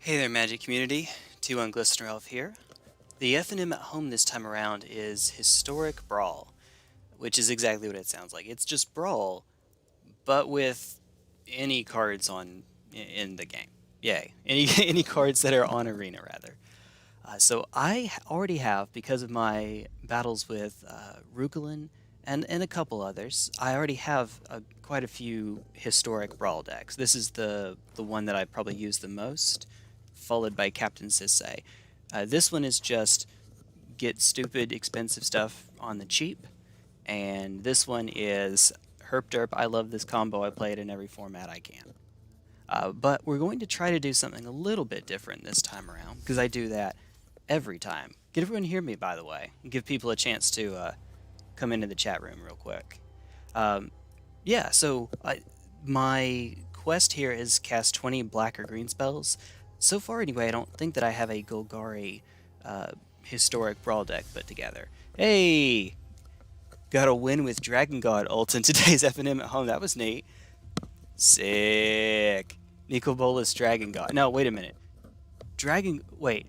Hey there, Magic community. T1 Glistener Elf here. The FNM at home this time around is Historic Brawl, which is exactly what it sounds like. It's just Brawl, but with any cards in the game. Yay, any any cards that are on Arena rather. So I already have, because of my battles with Rugalin and a couple others, I already have quite a few Historic Brawl decks. This is the one that I probably use the most, followed by Captain Sisay. This one is just get stupid expensive stuff on the cheap, and this one is Herp Derp. I love this combo. I play it in every format I can. But we're going to try to do something a little bit different this time around, because I do that every time. Can everyone hear me, by the way? Give people a chance to come into the chat room real quick. Yeah, so my quest here is cast 20 black or green spells. So far, anyway, I don't think that I have a Golgari Historic Brawl deck put together. Hey! Got a win with Dragon God ult in today's FNM at home. That was neat. Sick. Nico Bolas Dragon God. No, wait a minute. Wait.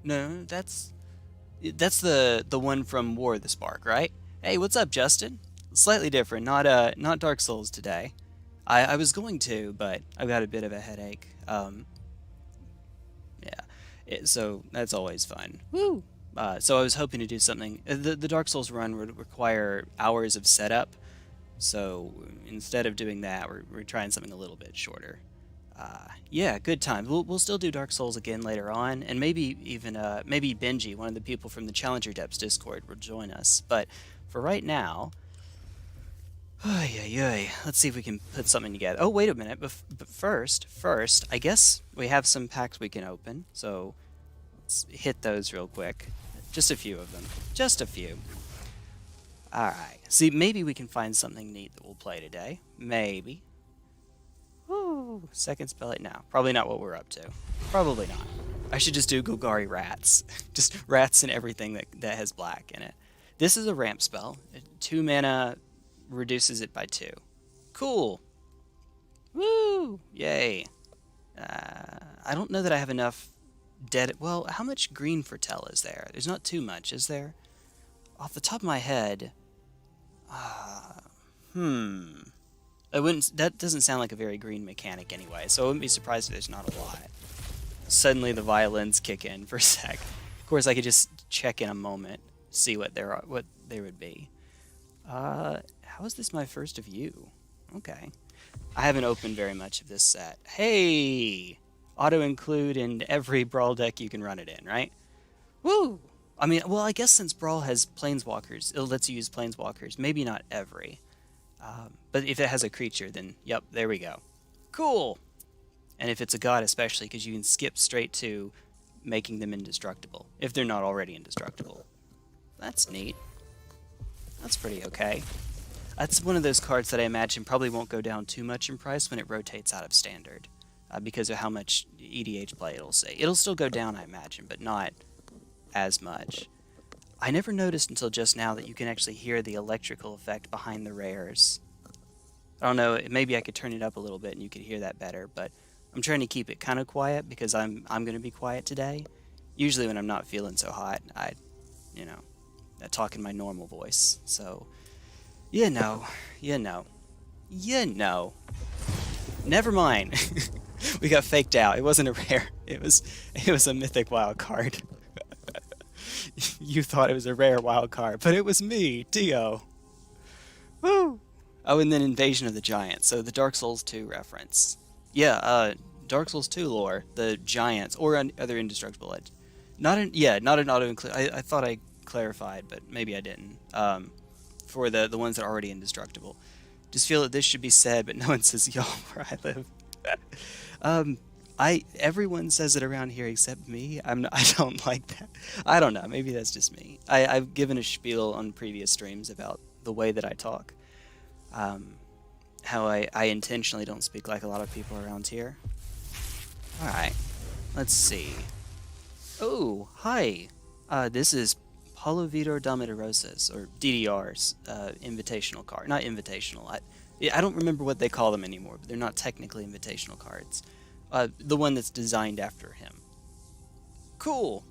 No, that's the one from War of the Spark, right? Hey, what's up, Justin? Slightly different. Not Dark Souls today. I was going to, but I've got a bit of a headache. Yeah. So that's always fun. Woo! So I was hoping to do something. The Dark Souls run would require hours of setup. So instead of doing that, we're trying something a little bit shorter. Yeah, good time. We'll still do Dark Souls again later on, and maybe even maybe Benji, one of the people from the Challenger Depths Discord, will join us. But for right now, let's see if we can put something together. Oh, wait a minute. But first, I guess we have some packs we can open. So let's hit those real quick. Just a few of them. Just a few. Alright. See, maybe we can find something neat that we'll play today. Maybe. Woo. Second spell it now. Probably not what we're up to. Probably not. I should just do Golgari Rats. Just rats and everything that has black in it. This is a ramp spell. 2 mana reduces it by 2. Cool. Woo! Yay. I don't know that I have enough dead... Well, how much green for Tell is there? There's not too much, is there? Off the top of my head... That doesn't sound like a very green mechanic anyway, so I wouldn't be surprised if there's not a lot. Suddenly the violins kick in for a sec. Of course, I could just check in a moment, see what there would be. How is this my first of you? Okay. I haven't opened very much of this set. Hey! Auto-include in every Brawl deck you can run it in, right? Woo! I mean, well, I guess since Brawl has Planeswalkers, it lets you use Planeswalkers. Maybe not every. But if it has a creature, then, yep, there we go. Cool! And if it's a god especially, because you can skip straight to making them indestructible, if they're not already indestructible. That's neat. That's pretty okay. That's one of those cards that I imagine probably won't go down too much in price when it rotates out of Standard, because of how much EDH play it'll see. It'll still go down, I imagine, but not as much. I never noticed until just now that you can actually hear the electrical effect behind the rares. I don't know, maybe I could turn it up a little bit and you could hear that better, but I'm trying to keep it kind of quiet because I'm going to be quiet today. Usually when I'm not feeling so hot, I talk in my normal voice. So, you know. Never mind. We got faked out. It wasn't a rare. It was a mythic wild card. You thought it was a rare wild card, but it was me, Dio. Woo! Oh, and then Invasion of the Giants. So the Dark Souls 2 reference. Yeah, Dark Souls 2 lore. The Giants or other indestructible edge. Not an auto-include. I thought I clarified, but maybe I didn't. For the ones that are already indestructible. Just feel that this should be said, but no one says y'all where I live. Everyone says it around here except me. I don't like that. I don't know. Maybe that's just me. I've given a spiel on previous streams about the way that I talk. How I intentionally don't speak like a lot of people around here. Alright. Let's see. Oh, hi. This is Paulo Vitor Damaterosas, or DDR's invitational card. Not invitational. I don't remember what they call them anymore, but they're not technically invitational cards. The one that's designed after him. Cool.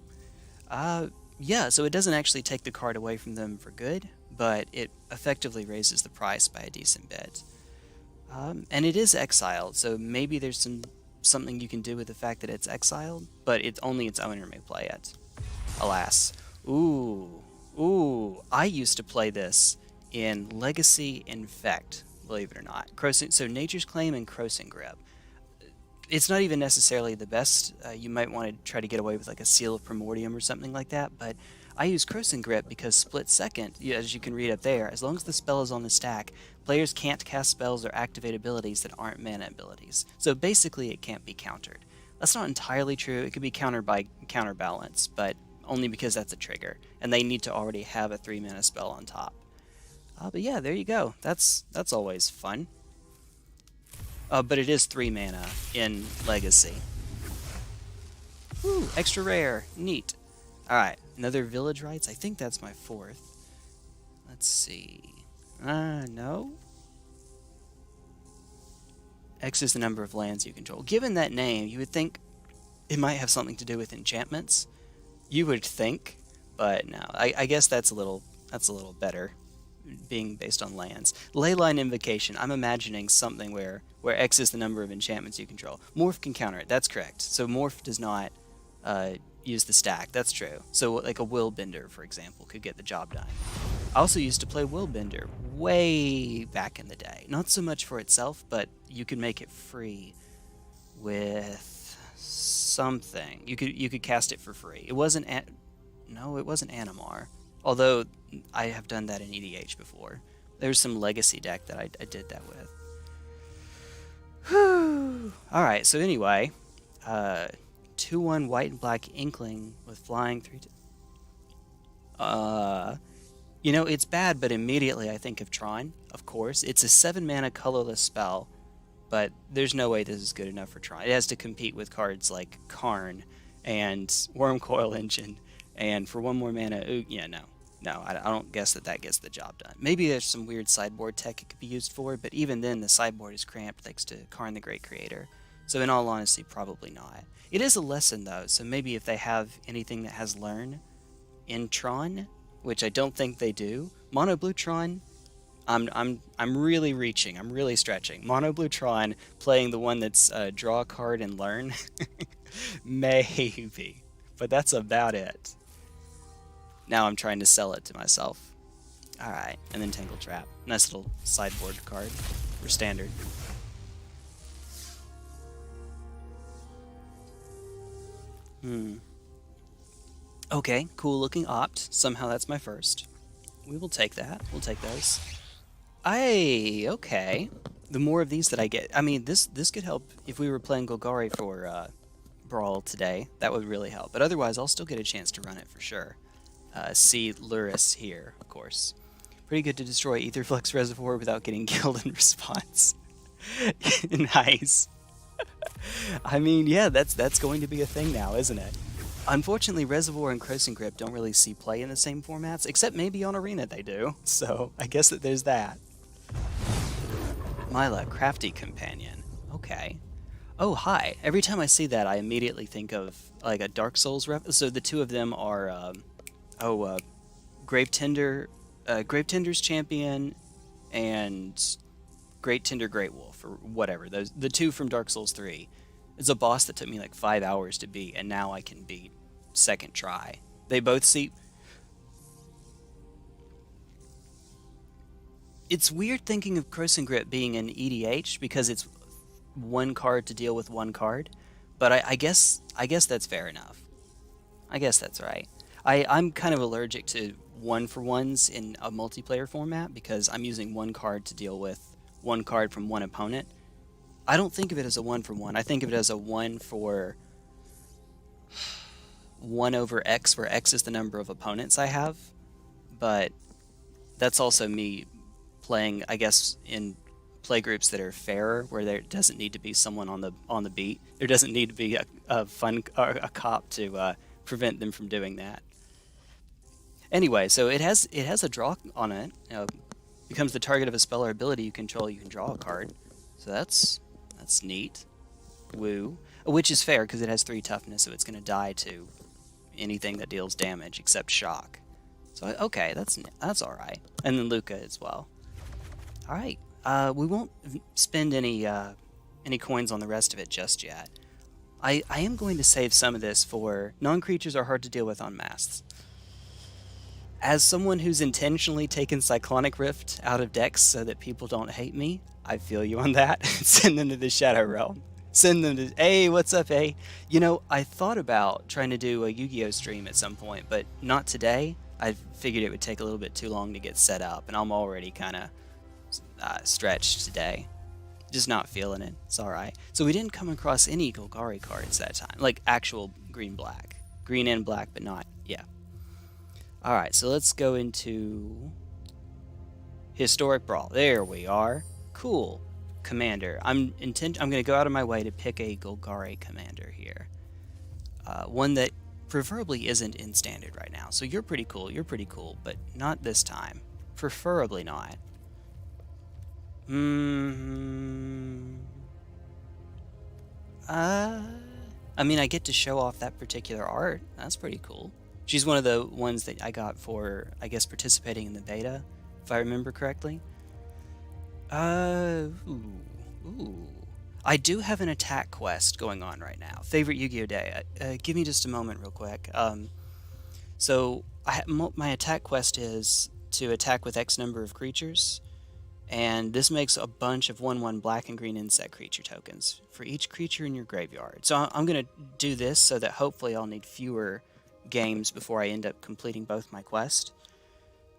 Yeah, so it doesn't actually take the card away from them for good, but it effectively raises the price by a decent bit. And it is exiled, so maybe there's something you can do with the fact that it's exiled, but only its owner may play it. Alas. Ooh, I used to play this in Legacy Infect, believe it or not. So Nature's Claim and Crossing Grip. It's not even necessarily the best. You might want to try to get away with like a Seal of Primordium or something like that, but I use Crossing Grip because split second, as you can read up there, as long as the spell is on the stack, players can't cast spells or activate abilities that aren't mana abilities. So basically it can't be countered. That's not entirely true. It could be countered by Counterbalance, but only because that's a trigger, and they need to already have a 3 mana spell on top. But yeah, there you go. That's always fun. But it is 3 mana in Legacy. Ooh, extra rare. Neat. Alright, another Village Rites. I think that's my 4th. Let's see. No? X is the number of lands you control. Given that name, you would think it might have something to do with enchantments. You would think, but no. I guess that's a little better, being based on lands. Leyline Invocation. I'm imagining something where X is the number of enchantments you control. Morph can counter it. That's correct. So Morph does not use the stack. That's true. So like a Willbender, for example, could get the job done. I also used to play Willbender way back in the day. Not so much for itself, but you could make it free with something. You could cast it for free. It wasn't Animar. Although I have done that in EDH before. There's some legacy deck that I did that with. Whew. Alright, so anyway, 2/1 white and black Inkling with flying 3. You know, it's bad, but immediately I think of Tron, of course. It's a 7 mana colorless spell, but there's no way this is good enough for Tron. It has to compete with cards like Karn and Wormcoil Engine, and for 1 more mana, yeah, no, I don't guess that gets the job done. Maybe there's some weird sideboard tech it could be used for, but even then the sideboard is cramped thanks to Karn the Great Creator. So in all honesty, probably not. It is a lesson though, so maybe if they have anything that has Learn in Tron, which I don't think they do, Mono Blue Tron, I'm really reaching, I'm really stretching. Mono Blue Tron playing the one that's draw a card and learn, maybe, but that's about it. Now I'm trying to sell it to myself. Alright, and then Tangle Trap. Nice little sideboard card for standard. Okay, cool looking Opt. Somehow that's my first. We will take that. We'll take those. Okay. The more of these that I get, I mean, this could help if we were playing Golgari for Brawl today. That would really help. But otherwise, I'll still get a chance to run it for sure. See Luris here, of course. Pretty good to destroy Aetherflux Reservoir without getting killed in response. Nice. I mean, yeah, that's going to be a thing now, isn't it? Unfortunately, Reservoir and Crossing Grip don't really see play in the same formats, except maybe on Arena they do. So I guess that there's that. Myla, Crafty Companion. Okay. Oh, hi. Every time I see that, I immediately think of like a Dark Souls rep. So the two of them are, Gravetender's Champion and Great Tender Great Wolf, or whatever. The two from Dark Souls 3. It's a boss that took me like 5 hours to beat, and now I can beat second try. They both see... It's weird thinking of Crossing Grip being an EDH, because it's one card to deal with one card, but I guess that's fair enough. I guess that's right. I'm kind of allergic to 1-for-1s in a multiplayer format, because I'm using one card to deal with one card from one opponent. I don't think of it as a 1-for-1. I think of it as a 1 for 1 over X, where X is the number of opponents I have. But that's also me playing, I guess, in playgroups that are fairer, where there doesn't need to be someone on the beat. There doesn't need to be a cop to prevent them from doing that. Anyway, so it has a draw on it. Becomes the target of a spell or ability you control. You can draw a card. So that's neat. Woo. Which is fair, because it has 3 toughness, so it's going to die to anything that deals damage except shock. So, okay, that's alright. And then Luca as well. Alright, we won't spend any coins on the rest of it just yet. I am going to save some of this for non-creatures are hard to deal with on masks. As someone who's intentionally taken Cyclonic Rift out of decks so that people don't hate me, I feel you on that. Send them to the Shadow Realm. Send them to... Hey, what's up, hey? You know, I thought about trying to do a Yu-Gi-Oh! Stream at some point, but not today. I figured it would take a little bit too long to get set up, and I'm already kind of stretched today. Just not feeling it. It's alright. So we didn't come across any Golgari cards that time. Like, actual green-black. Green and black, but not... Yeah. Alright, so let's go into... Historic Brawl. There we are. Cool. Commander. I'm going to go out of my way to pick a Golgari commander here. One that preferably isn't in standard right now. So you're pretty cool, but not this time. Preferably not. I mean, I get to show off that particular art. That's pretty cool. She's one of the ones that I got for, I guess, participating in the beta, if I remember correctly. Ooh. I do have an attack quest going on right now. Favorite Yu-Gi-Oh! Day. Give me just a moment real quick. So, my attack quest is to attack with X number of creatures, and this makes a bunch of 1/1 black and green insect creature tokens for each creature in your graveyard. So I'm going to do this so that hopefully I'll need fewer games before I end up completing both my quest.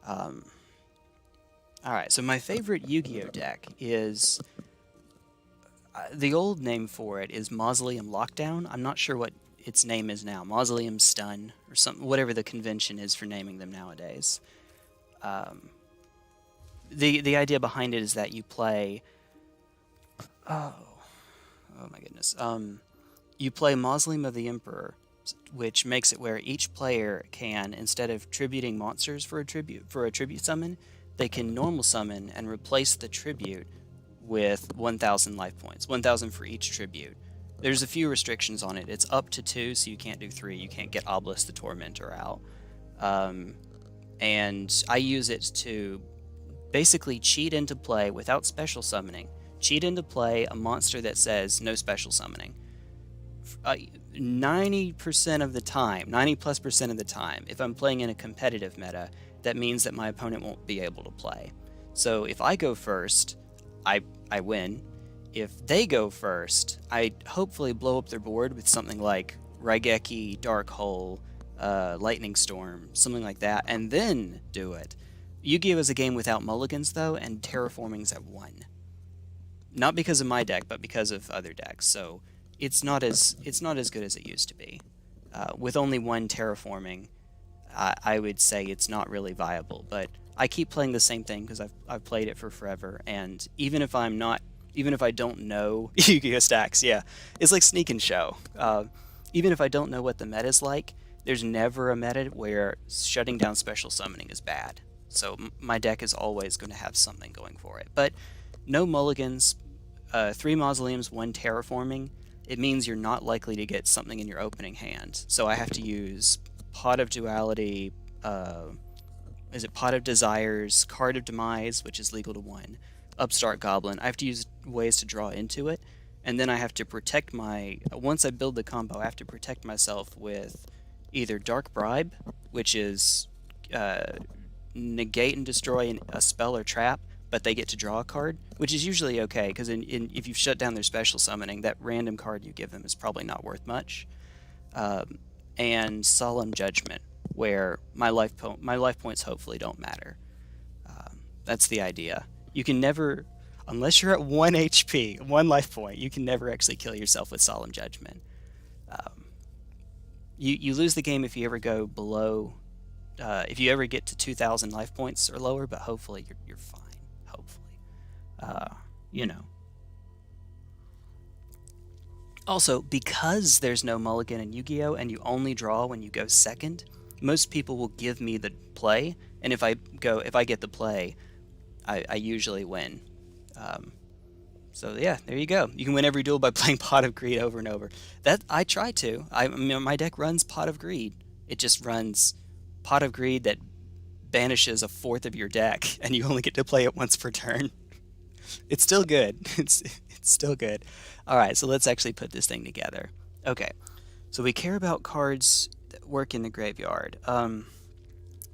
Alright, so my favorite Yu-Gi-Oh! Deck is... the old name for it is Mausoleum Lockdown. I'm not sure what its name is now. Mausoleum Stun, or something, whatever the convention is for naming them nowadays. The idea behind it is that you play... Oh my goodness. You play Mausoleum of the Emperor, which makes it where each player can, instead of tributing monsters for a tribute summon, they can normal summon and replace the tribute with 1,000 life points, 1,000 for each tribute. There's a few restrictions on it. It's up to 2, so you can't do 3. You can't get Obelisk the Tormentor out. And I use it to basically cheat into play without special summoning. Cheat into play a monster that says no special summoning. 90% of the time, 90+% of the time, if I'm playing in a competitive meta, that means that my opponent won't be able to play. So if I go first, I win. If they go first, I hopefully blow up their board with something like Raigeki, Dark Hole, Lightning Storm, something like that, and then do it. Yu-Gi-Oh! Is a game without mulligans, though, and terraforming's at 1. Not because of my deck, but because of other decks, so it's not as good as it used to be. With only 1 terraforming, I would say it's not really viable, but I keep playing the same thing because I've played it for forever, and even if I don't know Yu-Gi-Oh! Stacks, yeah, it's like Sneak and Show. Even if I don't know what the meta's like, there's never a meta where shutting down special summoning is bad. So my deck is always going to have something going for it. But no mulligans, 3 mausoleums, 1 terraforming, it means you're not likely to get something in your opening hand. So I have to use Pot of Duality, is it Pot of Desires, Card of Demise, which is legal to 1, Upstart Goblin. I have to use ways to draw into it, and then I have to protect once I build the combo, I have to protect myself with either Dark Bribe, which is negate and destroy a spell or trap, but they get to draw a card, which is usually okay, because if you've shut down their special summoning, that random card you give them is probably not worth much. And Solemn Judgment, where my life points hopefully don't matter. That's the idea. You can never, unless you're at 1 HP, 1 life point, you can never actually kill yourself with Solemn Judgment. You lose the game if you ever go below, if you ever get to 2,000 life points or lower, but hopefully you're fine. Hopefully. You know. Also, because there's no mulligan in Yu-Gi-Oh! And you only draw when you go second, most people will give me the play, and if I get the play, I usually win. So yeah, there you go. You can win every duel by playing Pot of Greed over and over. That I try to. I mean, my deck runs Pot of Greed. It just runs Pot of Greed that banishes a fourth of your deck, and you only get to play it once per turn. It's still good. It's still good. All right, so let's actually put this thing together. Okay, so we care about cards that work in the graveyard.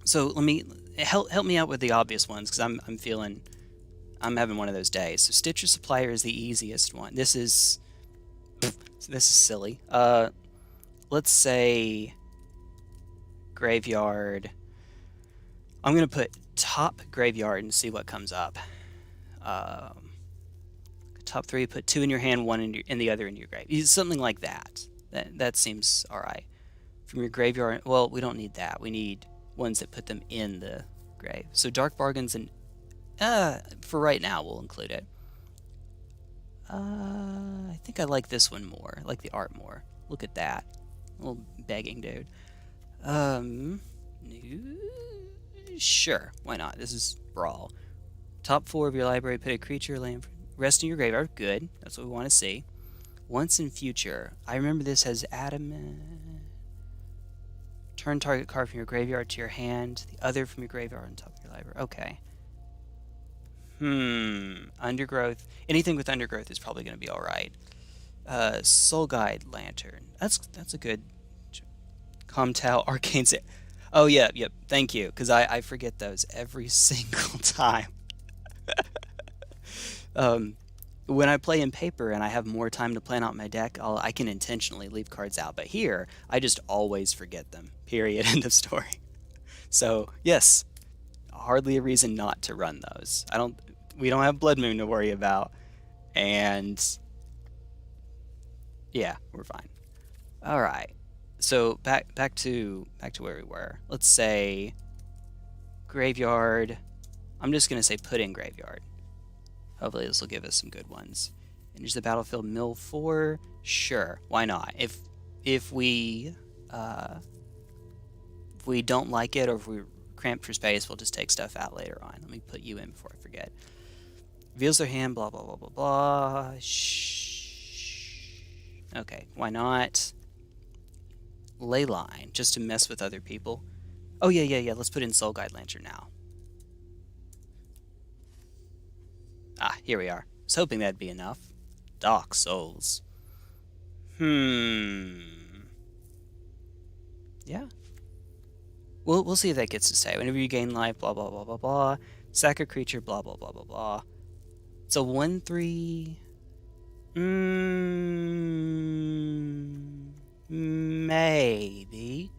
So let me help me out with the obvious ones because I'm having one of those days. So Stitcher Supplier is the easiest one. This is silly. Let's say graveyard. I'm gonna put top graveyard and see what comes up. Top 3, put 2 in your hand, 1 in the other in your grave. Something like that. That seems all right. From your graveyard, well, we don't need that. We need ones that put them in the grave. So Dark Bargains and for right now we'll include it. I think I like this one more. I like the art more. Look at that. Little begging dude. Sure, why not? This is Brawl. Top 4 of your library, put a creature land rest in your graveyard. Good. That's what we want to see. Once in future. I remember this has adamant. Turn target card from your graveyard to your hand, the other from your graveyard on top of your library. Okay. Undergrowth. Anything with undergrowth is probably going to be all right. Soul Guide Lantern. That's a good. Comtau Arcane. Oh yeah, yep. Thank you, because I forget those every single time. When I play in paper and I have more time to plan out my deck, I can intentionally leave cards out. But here, I just always forget them. Period. End of story. So yes, hardly a reason not to run those. We don't have Blood Moon to worry about, and yeah, we're fine. All right. So back to where we were. Let's say graveyard. I'm just gonna say put in graveyard. Hopefully this will give us some good ones. Enters the battlefield, mill 4. Sure, why not? If we don't like it, or if we're cramped for space, we'll just take stuff out later on. Let me put you in before I forget. Reveals their hand, blah blah blah blah blah. Shh. Okay, why not? Leyline, just to mess with other people. Oh yeah. Let's put in Soul Guide Lantern now. Ah, here we are. I was hoping that'd be enough. Dark Souls. Yeah. We'll see if that gets to stay. Whenever you gain life, blah blah blah blah blah. Sack a creature, blah blah blah blah blah. It's a 1/3. Maybe.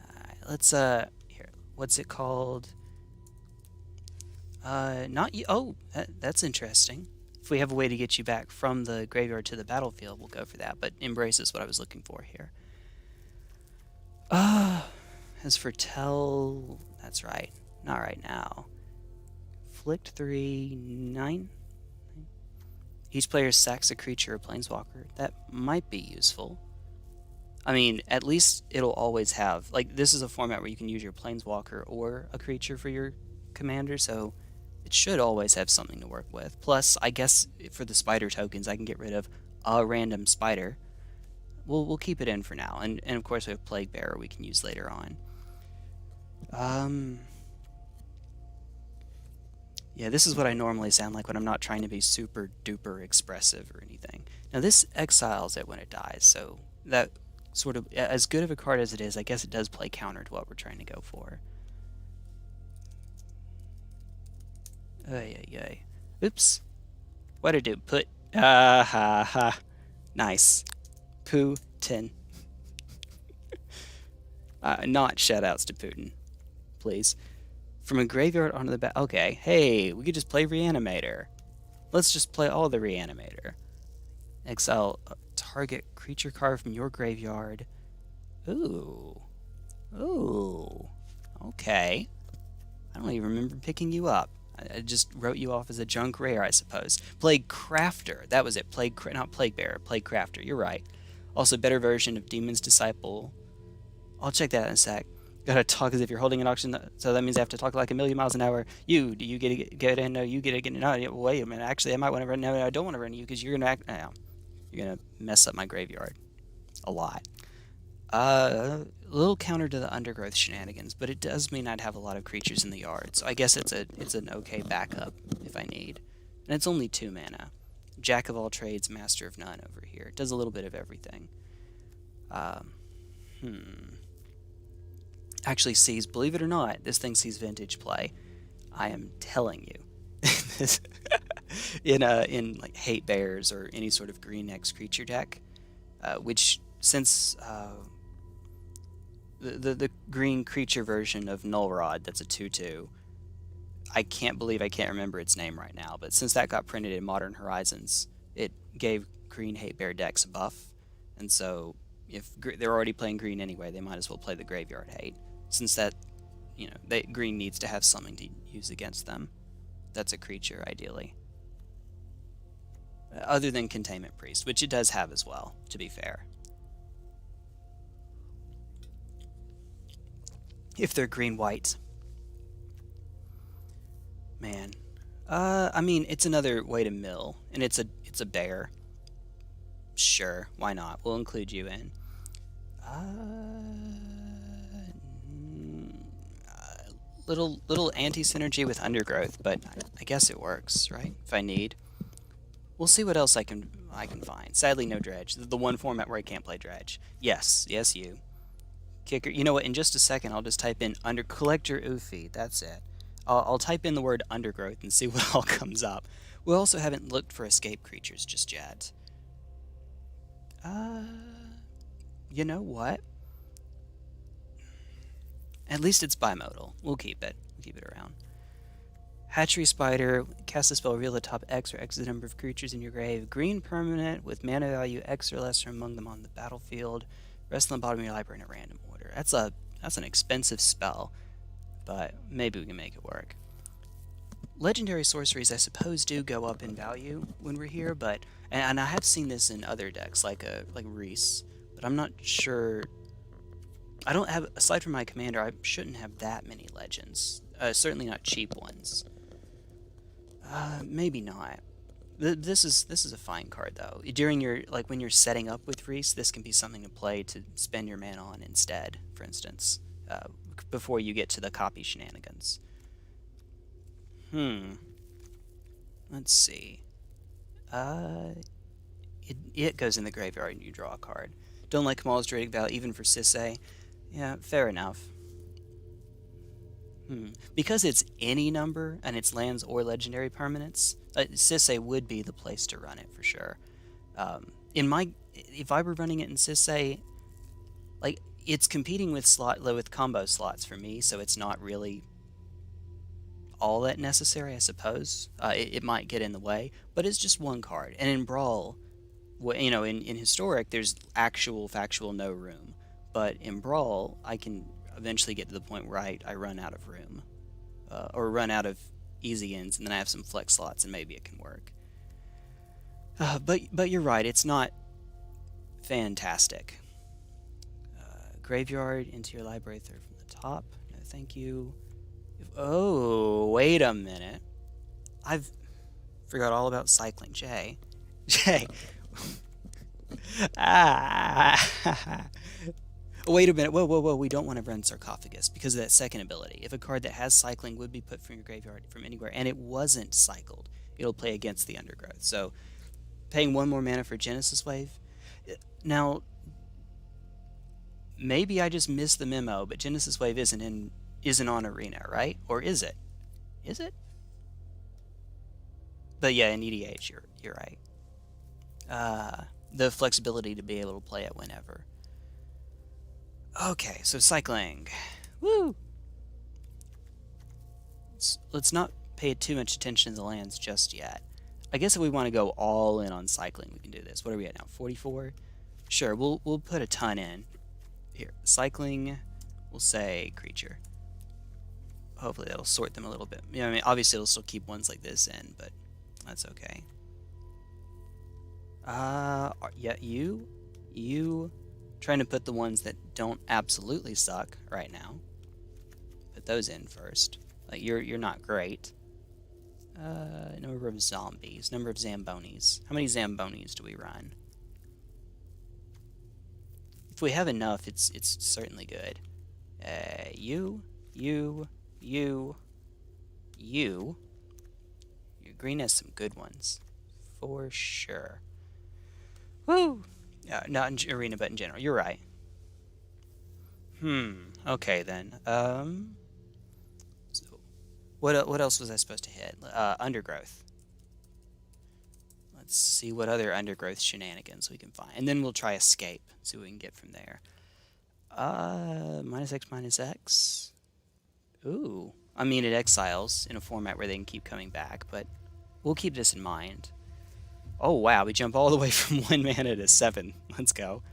Alright, let's here. What's it called? Not you. Oh, that's interesting. If we have a way to get you back from the graveyard to the battlefield, we'll go for that. But Embrace is what I was looking for here. As for Tell, that's right. Not right now. Flicked 3, 9. Each player sacks a creature or planeswalker. That might be useful. I mean, at least it'll always have, like, this is a format where you can use your planeswalker or a creature for your commander, so it should always have something to work with. Plus, I guess for the spider tokens, I can get rid of a random spider. We'll keep it in for now, and of course we have Plague Bearer we can use later on. Yeah, this is what I normally sound like when I'm not trying to be super duper expressive or anything. Now this exiles it when it dies, so that sort of, as good of a card as it is, I guess it does play counter to what we're trying to go for. Ay. Oops. What did it put? Nice. Putin. Not shoutouts to Putin, please. From a graveyard onto the back. Okay, hey, we could just play Reanimator. Let's just play all the Reanimator. Exile a target creature card from your graveyard. Ooh. Okay. I don't even remember picking you up. I just wrote you off as a junk rare, I suppose. Plague Crafter. That was it. Not Plague Bearer. Plague Crafter. You're right. Also, better version of Demon's Disciple. I'll check that in a sec. Gotta talk as if you're holding an auction, so that means I have to talk like a million miles an hour. Do you get in? No, you get to get in. No, wait a minute. Actually, I might want to run. No, I don't want to run you because you're gonna act. No, you're gonna mess up my graveyard a lot. A little counter to the undergrowth shenanigans, but it does mean I'd have a lot of creatures in the yard. So I guess it's an okay backup if I need. And it's only 2 mana. Jack of all trades, master of none over here. It does a little bit of everything. Um, Actually sees, believe it or not, this thing sees vintage play. I am telling you. In like hate bears or any sort of green X creature deck, which since the green creature version of Null Rod, that's a 2/2. I can't believe I can't remember its name right now, but since that got printed in Modern Horizons, it gave green hate bear decks a buff, and so if they're already playing green anyway, they might as well play the graveyard hate, since that, green needs to have something to use against them. That's a creature, ideally. Other than Containment Priest, which it does have as well, to be fair. If they're green-white. Man. I mean, it's another way to mill, and it's a bear. Sure, why not? We'll include you in. Little anti-synergy with undergrowth, but I guess it works, right? If I need. We'll see what else I can find. Sadly, no dredge. The one format where I can't play dredge. Yes, you. Kicker. You know what? In just a second, I'll just type in collector Ufi. That's it. I'll type in the word undergrowth and see what all comes up. We also haven't looked for escape creatures just yet. You know what? At least it's bimodal. We'll keep it. We'll keep it around. Hatchery Spider. Cast a spell, reveal the top X or X the number of creatures in your grave. Green permanent with mana value X or lesser among them on the battlefield. Rest on the bottom of your library in a random order. That's an expensive spell, but maybe we can make it work. Legendary sorceries, I suppose, do go up in value when we're here, but and I have seen this in other decks like Reese, but I'm not sure. I don't have, aside from my commander, I shouldn't have that many legends. Certainly not cheap ones. Maybe not. This is a fine card though. During your when you're setting up with Reese, this can be something to play to spend your mana on instead. For instance, before you get to the copy shenanigans. Let's see. It goes in the graveyard and you draw a card. Don't like Kamal's Druidic Vow even for Sisay. Yeah, fair enough. Because it's any number and it's lands or legendary permanents, Sisay would be the place to run it for sure. If I were running it in Sisay, it's competing with combo slots for me, so it's not really all that necessary, I suppose. It might get in the way, but it's just one card. And in Brawl, in Historic, there's actual factual no room, but in Brawl, I can eventually get to the point where I run out of room, or run out of easy ends, and then I have some flex slots, and maybe it can work. But you're right, it's not fantastic. Graveyard into your library third from the top. No, thank you. Oh, wait a minute. I've forgot all about cycling. Jay. Wait a minute. Whoa. We don't want to run Sarcophagus because of that second ability. If a card that has cycling would be put from your graveyard from anywhere, and it wasn't cycled, it'll play against the undergrowth. So, paying 1 more mana for Genesis Wave. Now, maybe I just missed the memo, but Genesis Wave isn't on Arena, right? Or is it? Is it? But yeah, in EDH, you're right. The flexibility to be able to play it whenever. Okay, so cycling. Woo! Let's not pay too much attention to the lands just yet. I guess if we want to go all in on cycling, we can do this. What are we at now? 44? Sure, we'll put a ton in. Here, cycling, we'll say creature. Hopefully that'll sort them a little bit. I mean, obviously it'll still keep ones like this in, but that's okay. Yeah, you trying to put the ones that don't absolutely suck right now. put those in first. Like, you're not great. Number of zombies. Number of Zambonis. How many Zambonis do we run? If we have enough, it's certainly good. You. Your green has some good ones. For sure. Woo! Not in arena, but in general. You're right. Okay, then. So, what else was I supposed to hit? Undergrowth. Let's see what other undergrowth shenanigans we can find. And then we'll try escape. See what we can get from there. -X. Ooh. I mean, it exiles in a format where they can keep coming back, but we'll keep this in mind. Oh, wow. We jump all the way from 1 mana to 7. Let's go.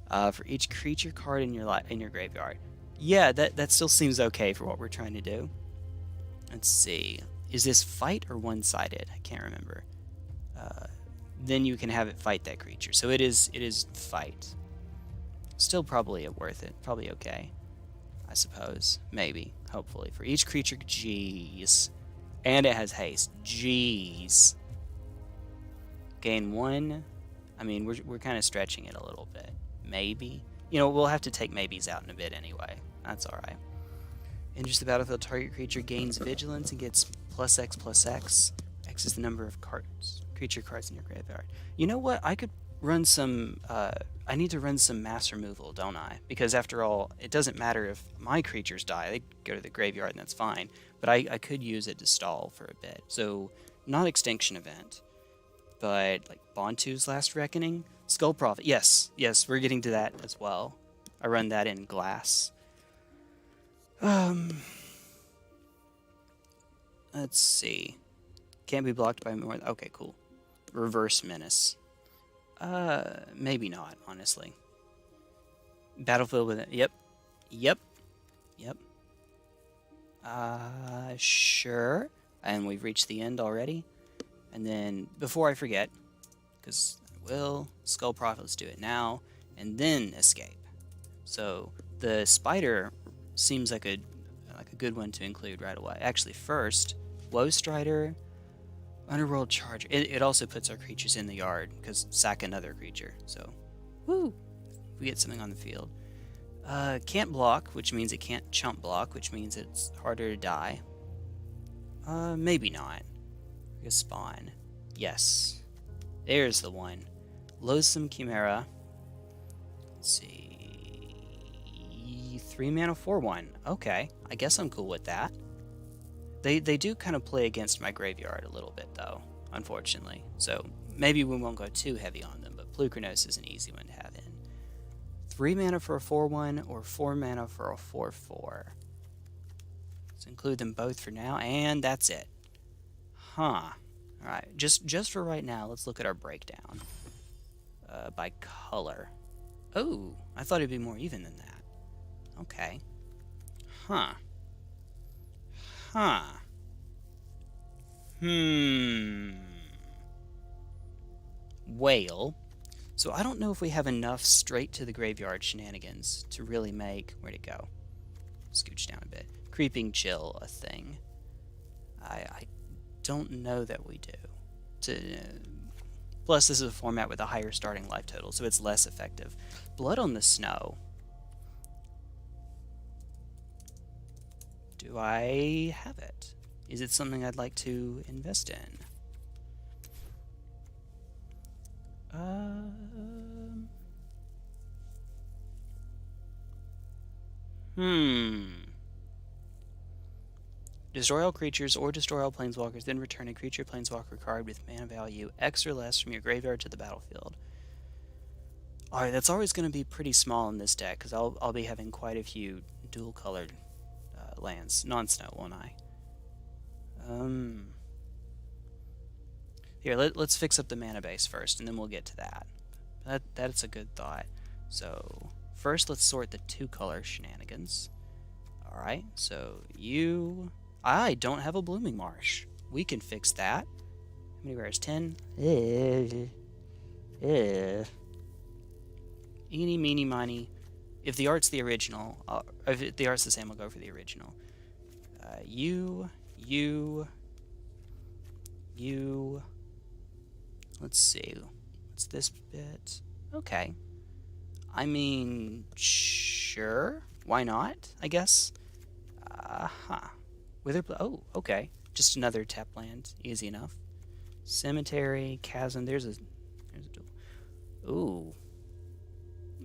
For each creature card in your graveyard. Yeah, that still seems okay for what we're trying to do. Let's see. Is this fight or one-sided? I can't remember. Then you can have it fight that creature. So it is fight. Still probably worth it. Probably okay. I suppose. Maybe. Hopefully. For each creature, jeez. And it has haste. Jeez. Gain 1. I mean, we're kind of stretching it a little bit. Maybe. You know, we'll have to take maybes out in a bit anyway. That's alright. Enters the battlefield, target creature gains vigilance and gets +X/+X. X is the number of creature cards in your graveyard. You know what? I could run some... I need to run some mass removal, don't I? Because after all, it doesn't matter if my creatures die. They go to the graveyard and that's fine. But I could use it to stall for a bit. So, not Extinction Event. But, like, Bontu's Last Reckoning? Skull Prophet. Yes, we're getting to that as well. I run that in glass. Let's see. Can't be blocked by more... Okay, cool. Reverse Menace. Maybe not, honestly. Battlefield with it. Yep. Sure. And we've reached the end already. And then, before I forget, because I will, Skull Prophet, let's do it now, and then escape. So, the spider seems like a good one to include right away. Actually, first, Woe Strider, Underworld Charger. It also puts our creatures in the yard, because sack another creature. So, woo! We get something on the field. Can't block, which means it can't chump block, which means it's harder to die. Maybe not. Spawn. Yes. There's the one. Loathsome Chimera. Let's see. 3 mana 4/1. Okay. I guess I'm cool with that. They do kind of play against my graveyard a little bit, though, unfortunately. So maybe we won't go too heavy on them, but Plukernos is an easy one to have in. 3 mana for a 4/1 or 4 mana for a 4/4. Let's include them both for now, and that's it. Huh. Alright, just for right now, let's look at our breakdown. By color. Oh, I thought it'd be more even than that. Okay. Huh. Whale. So I don't know if we have enough straight to the graveyard shenanigans to really make... Where'd it go? Scooch down a bit. Creeping Chill a thing. I don't know that we do. Plus, this is a format with a higher starting life total, so it's less effective. Blood on the Snow. Do I have it? Is it something I'd like to invest in? Destroy all creatures or destroy all planeswalkers, then return a creature planeswalker card with mana value X or less from your graveyard to the battlefield. Alright, that's always going to be pretty small in this deck, because I'll be having quite a few dual-colored lands. Non-snow, won't I? Here, let's fix up the mana base first, and then we'll get to that. That's a good thought. So, first let's sort the 2-color shenanigans. Alright, so you... I don't have a Blooming Marsh. We can fix that. How many rares? 10? Eeny, meeny, miny. if the art's the original, if the art's the same, I'll go for the original. You. Let's see. What's this bit? Okay. I mean, sure. Why not? I guess. Oh, okay. Just another tap land. Easy enough. Cemetery, chasm. There's a duel.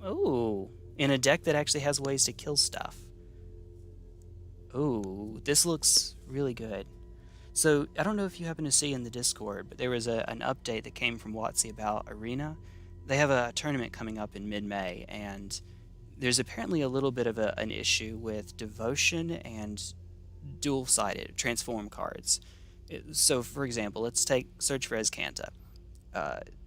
Ooh. In a deck that actually has ways to kill stuff. Ooh, this looks really good. So, I don't know if you happen to see in the Discord, but there was an update that came from WotC about Arena. They have a tournament coming up in mid-May, and there's apparently a little bit of an issue with Devotion and dual-sided transform cards. So, for example, let's take Search for Azcanta.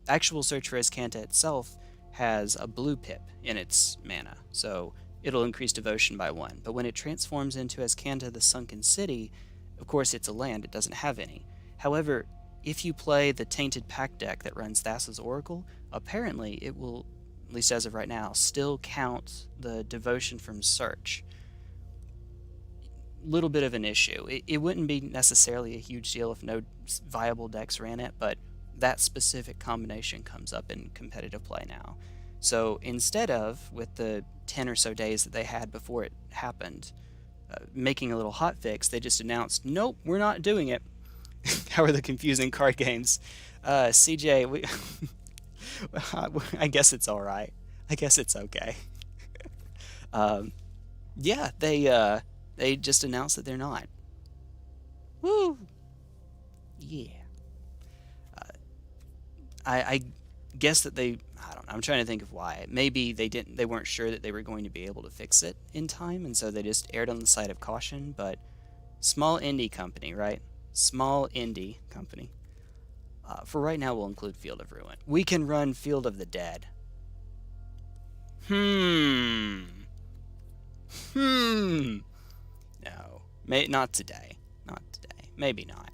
Actual Search for Azcanta itself has a blue pip in its mana, so it'll increase Devotion by 1. But when it transforms into Azcanta the Sunken City, of course it's a land, it doesn't have any. However, if you play the Tainted Pack deck that runs Thassa's Oracle, apparently it will, at least as of right now, still count the Devotion from Search. Little bit of an issue. It wouldn't be necessarily a huge deal if no viable decks ran it, but that specific combination comes up in competitive play now. So instead of, with the 10 or so days that they had before it happened, making a little hotfix, they just announced, nope, we're not doing it. How are the confusing card games? CJ, I guess it's alright. I guess it's okay. Yeah, they just announced that they're not. Woo! Yeah. I guess that I don't know, I'm trying to think of why. Maybe they weren't sure that they were going to be able to fix it in time, and so they just erred on the side of caution, but small indie company, right? Small indie company. For right now, we'll include Field of Ruin. We can run Field of the Dead. No. Not today. Not today. Maybe not.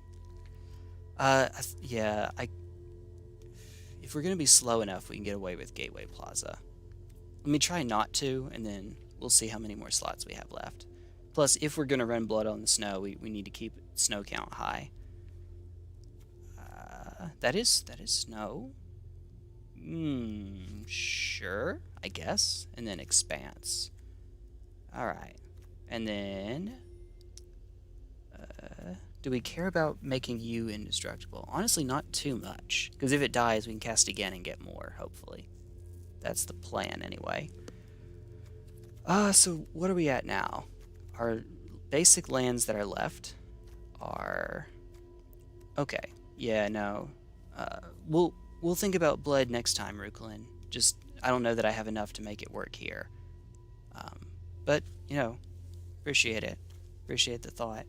Yeah, if we're going to be slow enough, we can get away with Gateway Plaza. Let me try not to, and then we'll see how many more slots we have left. Plus, if we're going to run Blood on the Snow, we need to keep snow count high. That is snow. Sure, I guess. And then Expanse. Alright. And then... do we care about making you indestructible? Honestly, not too much. Because if it dies, we can cast again and get more, hopefully. That's the plan, anyway. So what are we at now? Our basic lands that are left are... Okay. Yeah, no. We'll think about Blood next time, Ruklin. Just, I don't know that I have enough to make it work here. But, you know, appreciate it. Appreciate the thought.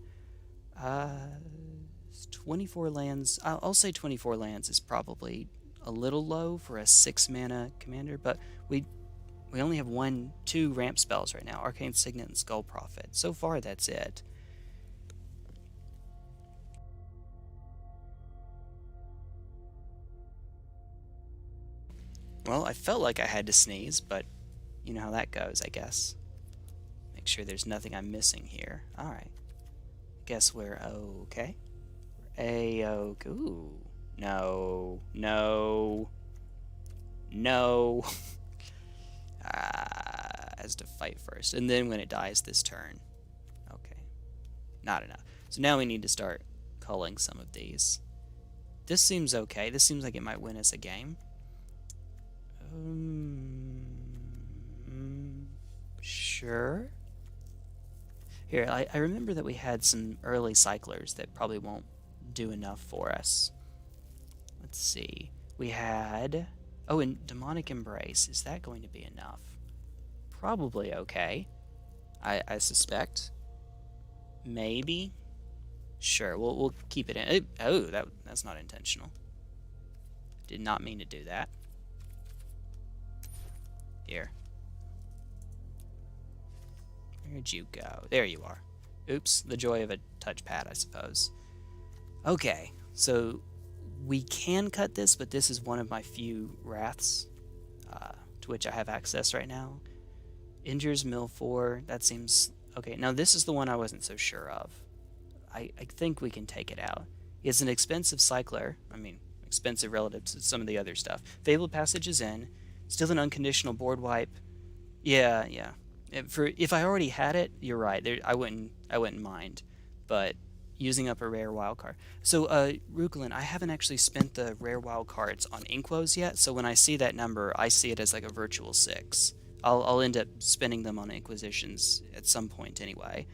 24 lands. I'll say 24 lands is probably a little low for a 6-mana commander, but we only have 2 ramp spells right now, Arcane Signet and Skull Prophet. So far, that's it. Well, I felt like I had to sneeze, but you know how that goes, I guess. Make sure there's nothing I'm missing here. Alright. Guess we're okay. We're A-OK. Ooh. No. No. No. Has to fight first. And then when it dies this turn. Okay. Not enough. So now we need to start culling some of these. This seems okay. This seems like it might win us a game. Sure. Here, I remember that we had some early cyclers that probably won't do enough for us. Let's see. We had... Oh, and Demonic Embrace. Is that going to be enough? Probably okay. I suspect. Maybe. Sure, we'll keep it in. Oh, that's not intentional. Did not mean to do that. Here. Where'd you go? There you are. Oops, the joy of a touchpad, I suppose. Okay, so we can cut this, but this is one of my few wraths to which I have access right now. Injures mill 4. That seems okay. Now this is the one I wasn't so sure of. I think we can take it out. It's an expensive cycler. I mean, expensive relative to some of the other stuff. Fabled Passage is in. Still an unconditional board wipe. Yeah, yeah. If I already had it, you're right. I wouldn't mind. But using up a rare wild card. So, Rugelin, I haven't actually spent the rare wild cards on Inkwos yet. So when I see that number, I see it as like a virtual 6. I'll end up spending them on Inquisitions at some point anyway.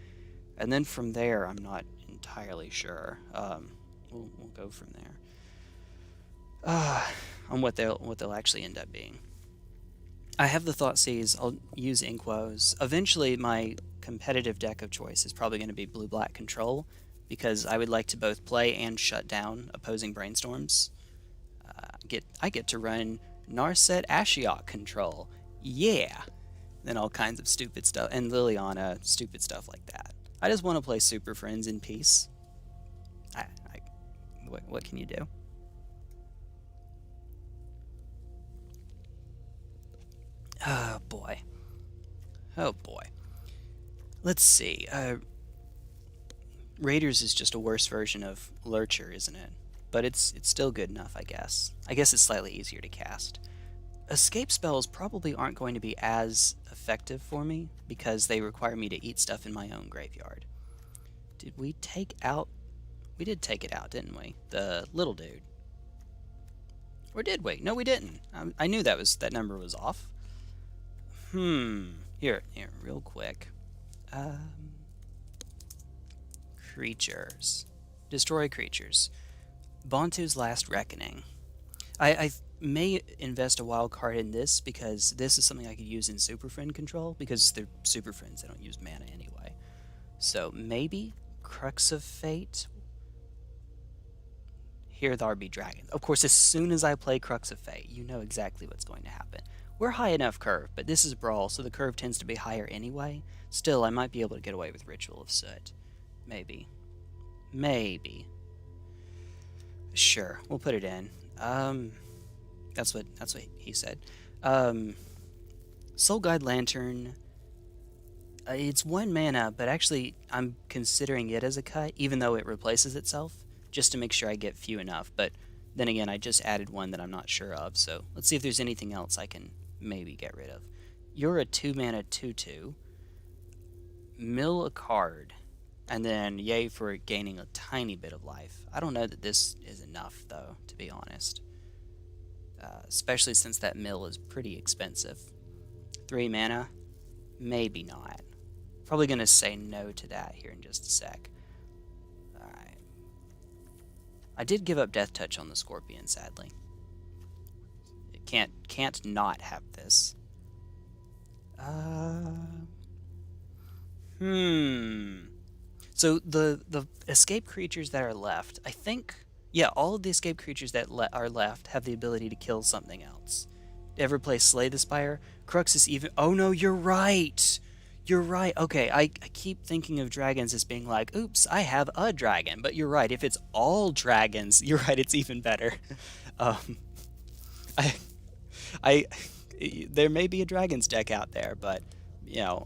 And then from there, I'm not entirely sure. We'll go from there. On what they'll actually end up being. I have the Thoughtseize. I'll use Inkwos. Eventually, my competitive deck of choice is probably going to be Blue-Black Control, because I would like to both play and shut down opposing brainstorms. I get to run Narset Ashiok Control. Yeah! Then all kinds of stupid stuff, and Liliana, stupid stuff like that. I just want to play Super Friends in peace. What can you do? Oh boy. Oh boy. Let's see. Raiders is just a worse version of Lurcher, isn't it? But it's still good enough, I guess. I guess it's slightly easier to cast. Escape spells probably aren't going to be as effective for me because they require me to eat stuff in my own graveyard. Did we take out... We did take it out, didn't we? The little dude. Or did we? No, we didn't. I knew that number was off. Here, real quick. Creatures. Destroy creatures. Bantu's Last Reckoning. I may invest a wild card in this because this is something I could use in Super Friend control because they're Super Friends, they don't use mana anyway. So maybe Crux of Fate. Here there be dragons. Of course, as soon as I play Crux of Fate, you know exactly what's going to happen. We're high enough curve, but this is Brawl, so the curve tends to be higher anyway. Still, I might be able to get away with Ritual of Soot. Maybe. Maybe. Sure, we'll put it in. That's what he said. Soul Guide Lantern. It's 1 mana, but actually I'm considering it as a cut, even though it replaces itself, just to make sure I get few enough. But then again, I just added one that I'm not sure of, so let's see if there's anything else I can maybe get rid of. You're a 2 mana 2/2. Mill a card, and then yay for gaining a tiny bit of life. I don't know that this is enough, though, to be honest. Especially since that mill is pretty expensive. 3 mana? Maybe not. Probably going to say no to that here in just a sec. Alright. I did give up Death Touch on the Scorpion, sadly. It can't not have this. So the escape creatures that are left, I think, yeah, all of the escape creatures that are left have the ability to kill something else. Ever play Slay the Spire? Crux is even... Oh no, you're right! You're right. Okay, I keep thinking of dragons as being like, oops, I have a dragon. But you're right, if it's all dragons, you're right, it's even better. There may be a dragons deck out there, but, you know,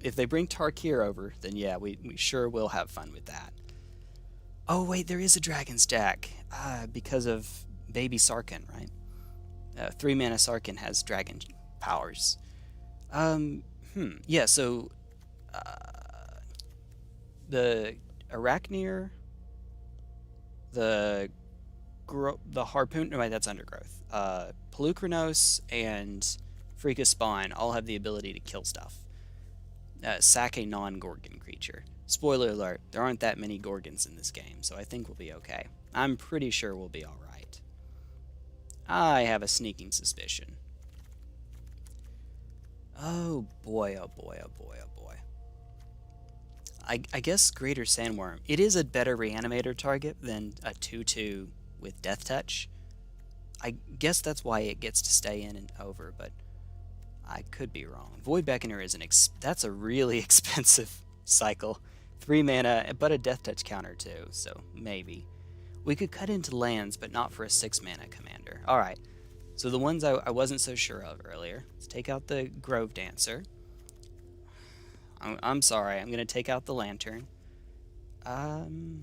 if they bring Tarkir over, then yeah, we sure will have fun with that. Oh wait, there is a dragons deck, because of Baby Sarkhan, right? 3 mana Sarkhan has dragon powers. Yeah, so the Arachnir, the Harpoon, no wait, that's Undergrowth. Pelucranos and Freaka Spawn all have the ability to kill stuff. Sack a non-Gorgon creature. Spoiler alert, there aren't that many Gorgons in this game, so I think we'll be okay. I'm pretty sure we'll be alright. I have a sneaking suspicion. Oh boy, oh boy, oh boy, oh boy. I guess Greater Sandworm. It is a better reanimator target than a 2/2 with Death Touch. I guess that's why it gets to stay in and over, but I could be wrong. Void Beckoner is that's a really expensive cycle. 3 mana, but a Death Touch counter too, so maybe. We could cut into lands, but not for a 6 mana commander. Alright, so the ones I wasn't so sure of earlier. Let's take out the Grove Dancer. I'm sorry. I'm gonna take out the lantern. Chainweb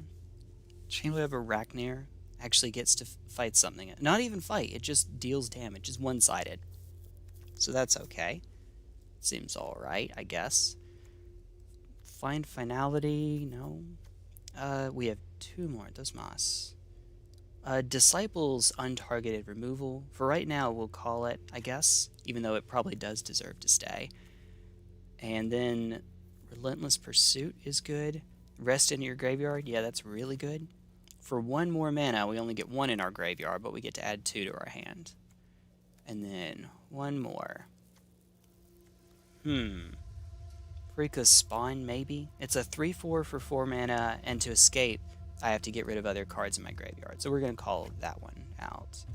Arachnir actually gets to fight something. Not even fight. It just deals damage. It's one-sided. So that's okay. Seems alright, I guess. Find finality. No. We have 2 more. Dosmas. Disciples untargeted removal. For right now, we'll call it, I guess, even though it probably does deserve to stay. And then Relentless Pursuit is good. Rest in your graveyard. Yeah, that's really good. For 1 more mana, we only get 1 in our graveyard, but we get to add 2 to our hand. And then 1 more. Freaka's Spawn, maybe? It's a 3/4 for 4 mana, and to escape, I have to get rid of other cards in my graveyard. So we're going to call that one out.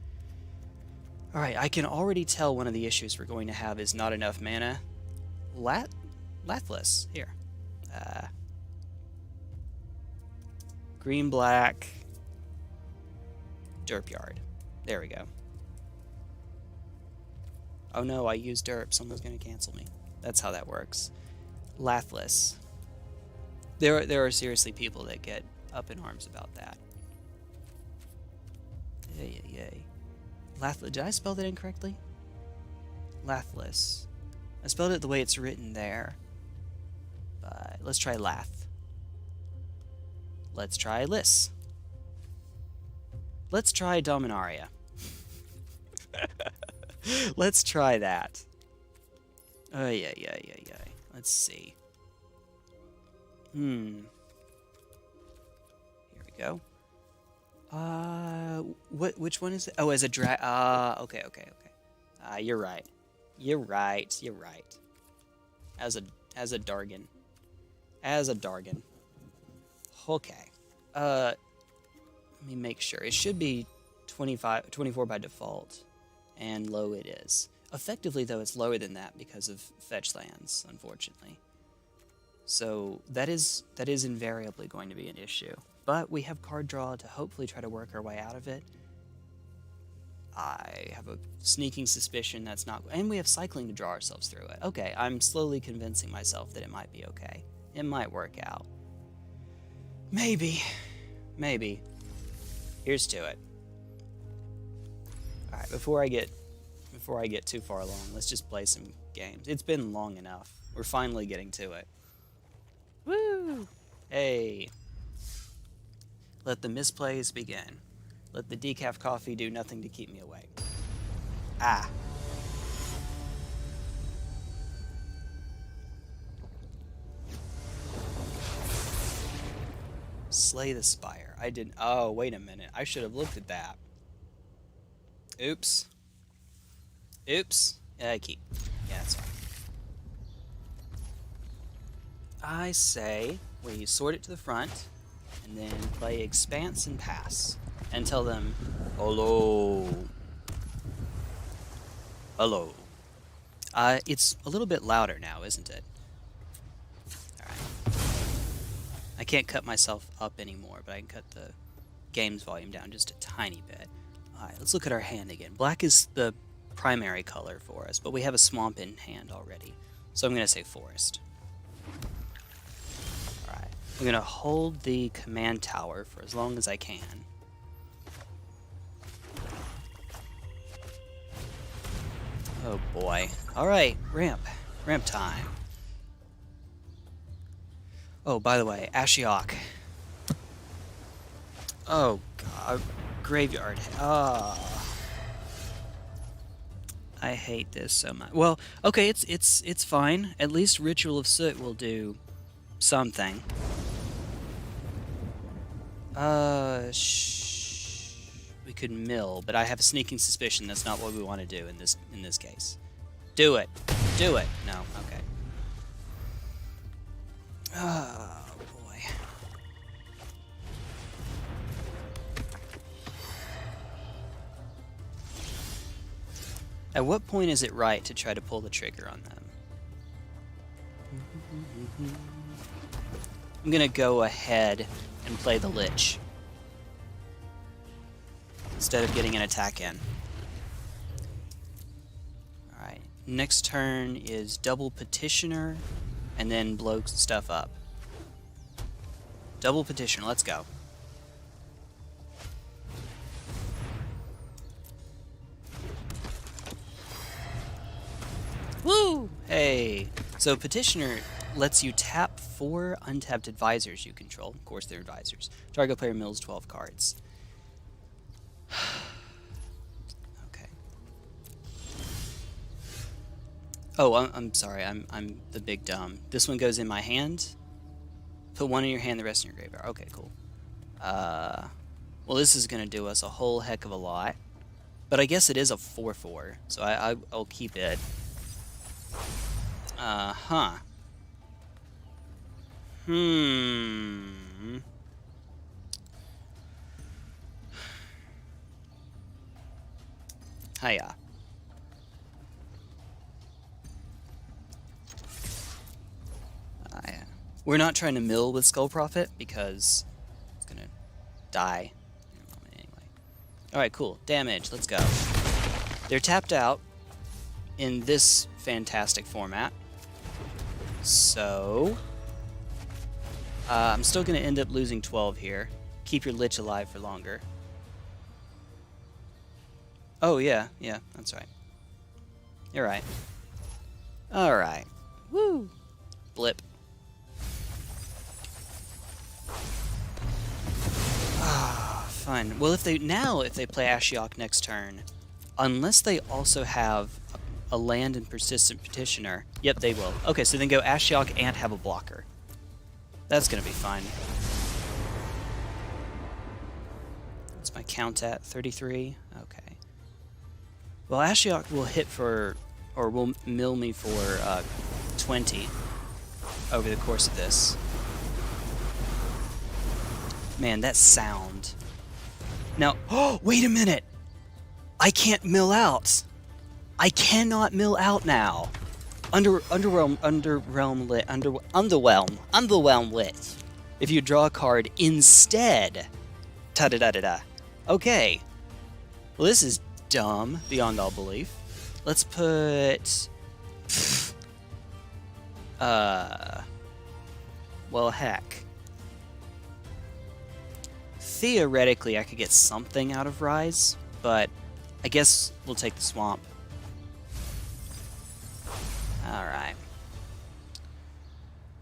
Alright, I can already tell one of the issues we're going to have is not enough mana. Lathless. Here. Green-black. Derp Yard. There we go. Oh no, I used derp. Someone's going to cancel me. That's how that works. Lathless. There are seriously people that get up in arms about that. Yay. Lathless. Did I spell that incorrectly? Lathless. I spelled it the way it's written there. But let's try Lath. Let's try Liss. Let's try Dominaria. Let's try that. Yeah. Let's see. Here we go. Which one is it? Oh, as a okay. You're right. You're right. As a Dargan. Okay. Let me make sure. It should be 24 by default, and low it is. Effectively, though, it's lower than that because of fetch lands, unfortunately. So that is invariably going to be an issue. But we have card draw to hopefully try to work our way out of it. I have a sneaking suspicion that's not... And we have cycling to draw ourselves through it. Okay, I'm slowly convincing myself that it might be okay. It might work out. Maybe. Here's to it. Alright, before I get too far along, let's just play some games. It's been long enough. We're finally getting to it. Woo! Hey. Let the misplays begin. Let the decaf coffee do nothing to keep me awake. Ah. Slay the Spire. I didn't... Oh, wait a minute. I should have looked at that. Oops. Yeah, Yeah, that's fine. I say we sort it to the front, and then play Expanse and pass. And tell them, hello. It's a little bit louder now, isn't it? Alright. I can't cut myself up anymore, but I can cut the game's volume down just a tiny bit. Alright, let's look at our hand again. Black is the primary color for us, but we have a swamp in hand already. So I'm going to say forest. Alright, I'm going to hold the command tower for as long as I can. Oh boy. Alright, ramp time. Oh, by the way, Ashiok. Oh god, graveyard. I hate this so much. Well, okay, it's fine. At least Ritual of Soot will do something. We could mill, but I have a sneaking suspicion that's not what we want to do in this case. Do it. No, okay. Oh boy. At what point is it right to try to pull the trigger on them? I'm gonna go ahead and play the Lich instead of getting an attack in. Alright, next turn is double Petitioner, and then blow stuff up. Double petition, let's go. Woo! Hey! So Petitioner lets you tap 4 untapped advisors you control. Of course, they're advisors. Target player mills 12 cards. Okay. Oh, I'm sorry. I'm the big dumb. This one goes in my hand. Put 1 in your hand, the rest in your graveyard. Okay, cool. Well, this is going to do us a whole heck of a lot. But I guess it is a 4/4, so I'll keep it. Huh. Hiya. We're not trying to mill with Skull Prophet because it's gonna die in a moment anyway. Alright, cool. Damage, let's go. They're tapped out in this fantastic format. So I'm still gonna end up losing 12 here. Keep your Lich alive for longer. Oh yeah, that's right. You're right. Alright. Woo! Blip. Ah, fine. Well, if they play Ashiok next turn, unless they also have a land and persistent petitioner, yep, they will. Okay, so then go Ashiok and have a blocker. That's gonna be fine. What's my count at? 33? Okay. Well, Ashiok will hit for, or will mill me for 20 over the course of this. Man, that sound. Now, oh, wait a minute! I can't mill out! I cannot mill out now! Underwhelm lit. If you draw a card instead. Ta-da-da-da-da. Okay. Well, this is dumb, beyond all belief. Let's put... well, heck. Theoretically, I could get something out of Rise, but I guess we'll take the Swamp. Alright.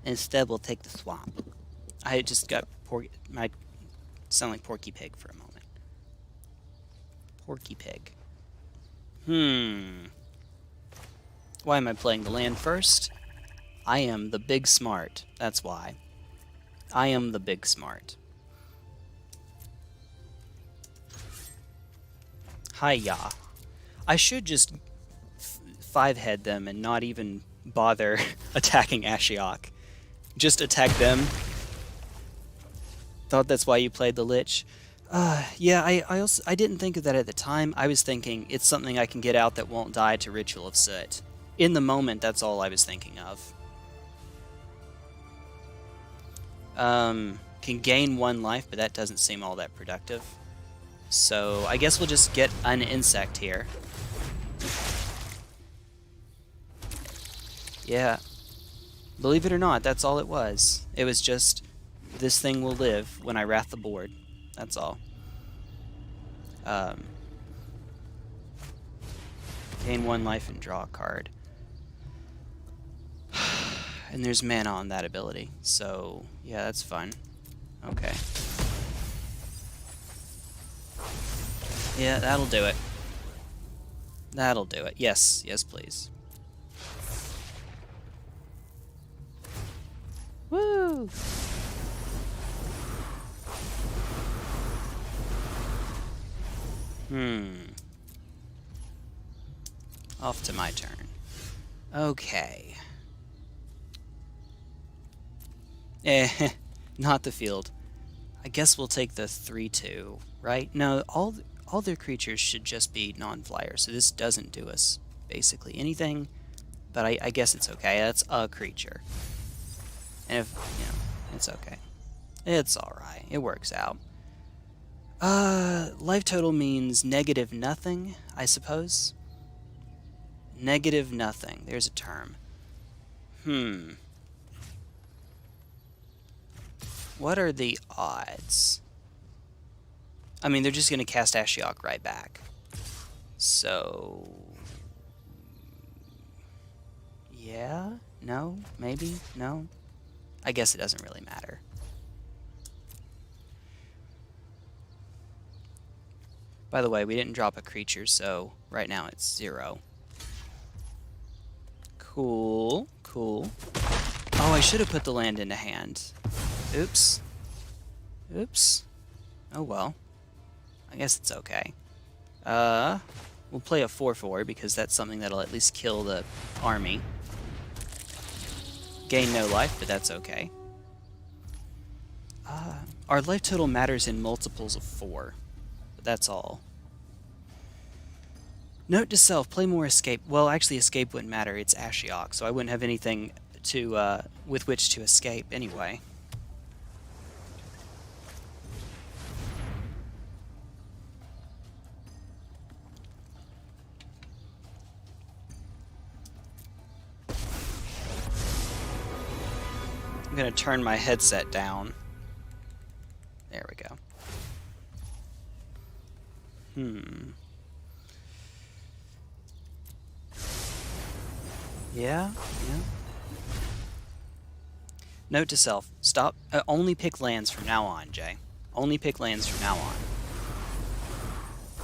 Instead, we'll take the Swamp. I just got might sound like Porky Pig for a moment. Porky Pig. Why am I playing the land first? I am the big smart. That's why. I am the big smart. Hiya. I should just 5-head them and not even bother attacking Ashiok. Just attack them. Thought that's why you played the Lich. Yeah, I didn't think of that at the time. I was thinking it's something I can get out that won't die to Ritual of Soot. In the moment, that's all I was thinking of. Can gain 1 life, but that doesn't seem all that productive. So I guess we'll just get an insect here. Yeah. Believe it or not, that's all it was. It was just, this thing will live when I wrath the board. That's all. Gain 1 life and draw a card. And there's mana on that ability, so yeah, that's fun. Okay. Yeah, that'll do it. That'll do it. Yes, yes, please. Woo! Off to my turn. Okay. Not the field. I guess we'll take the 3/2, right? No, all their creatures should just be non-flyer, so this doesn't do us basically anything, but I guess it's okay. That's a creature. And if, you know, it's okay. It's alright. It works out. Life total means negative nothing, I suppose. Negative nothing. There's a term. What are the odds? I mean, they're just going to cast Ashiok right back. So... yeah? No? Maybe? No? I guess it doesn't really matter. By the way, we didn't drop a creature, so right now it's 0. Cool. Cool. Oh, I should have put the land into hand. Oops. Oops. Oh well. I guess it's okay. We'll play a 4/4 because that's something that'll at least kill the army. Gain no life, but that's okay. Our life total matters in multiples of 4. But that's all. Note to self, play more escape. Well, actually escape wouldn't matter, it's Ashiok, so I wouldn't have anything to with which to escape anyway. I'm gonna turn my headset down. There we go. Yeah. Note to self, stop, only pick lands from now on, Jay. Only pick lands from now on.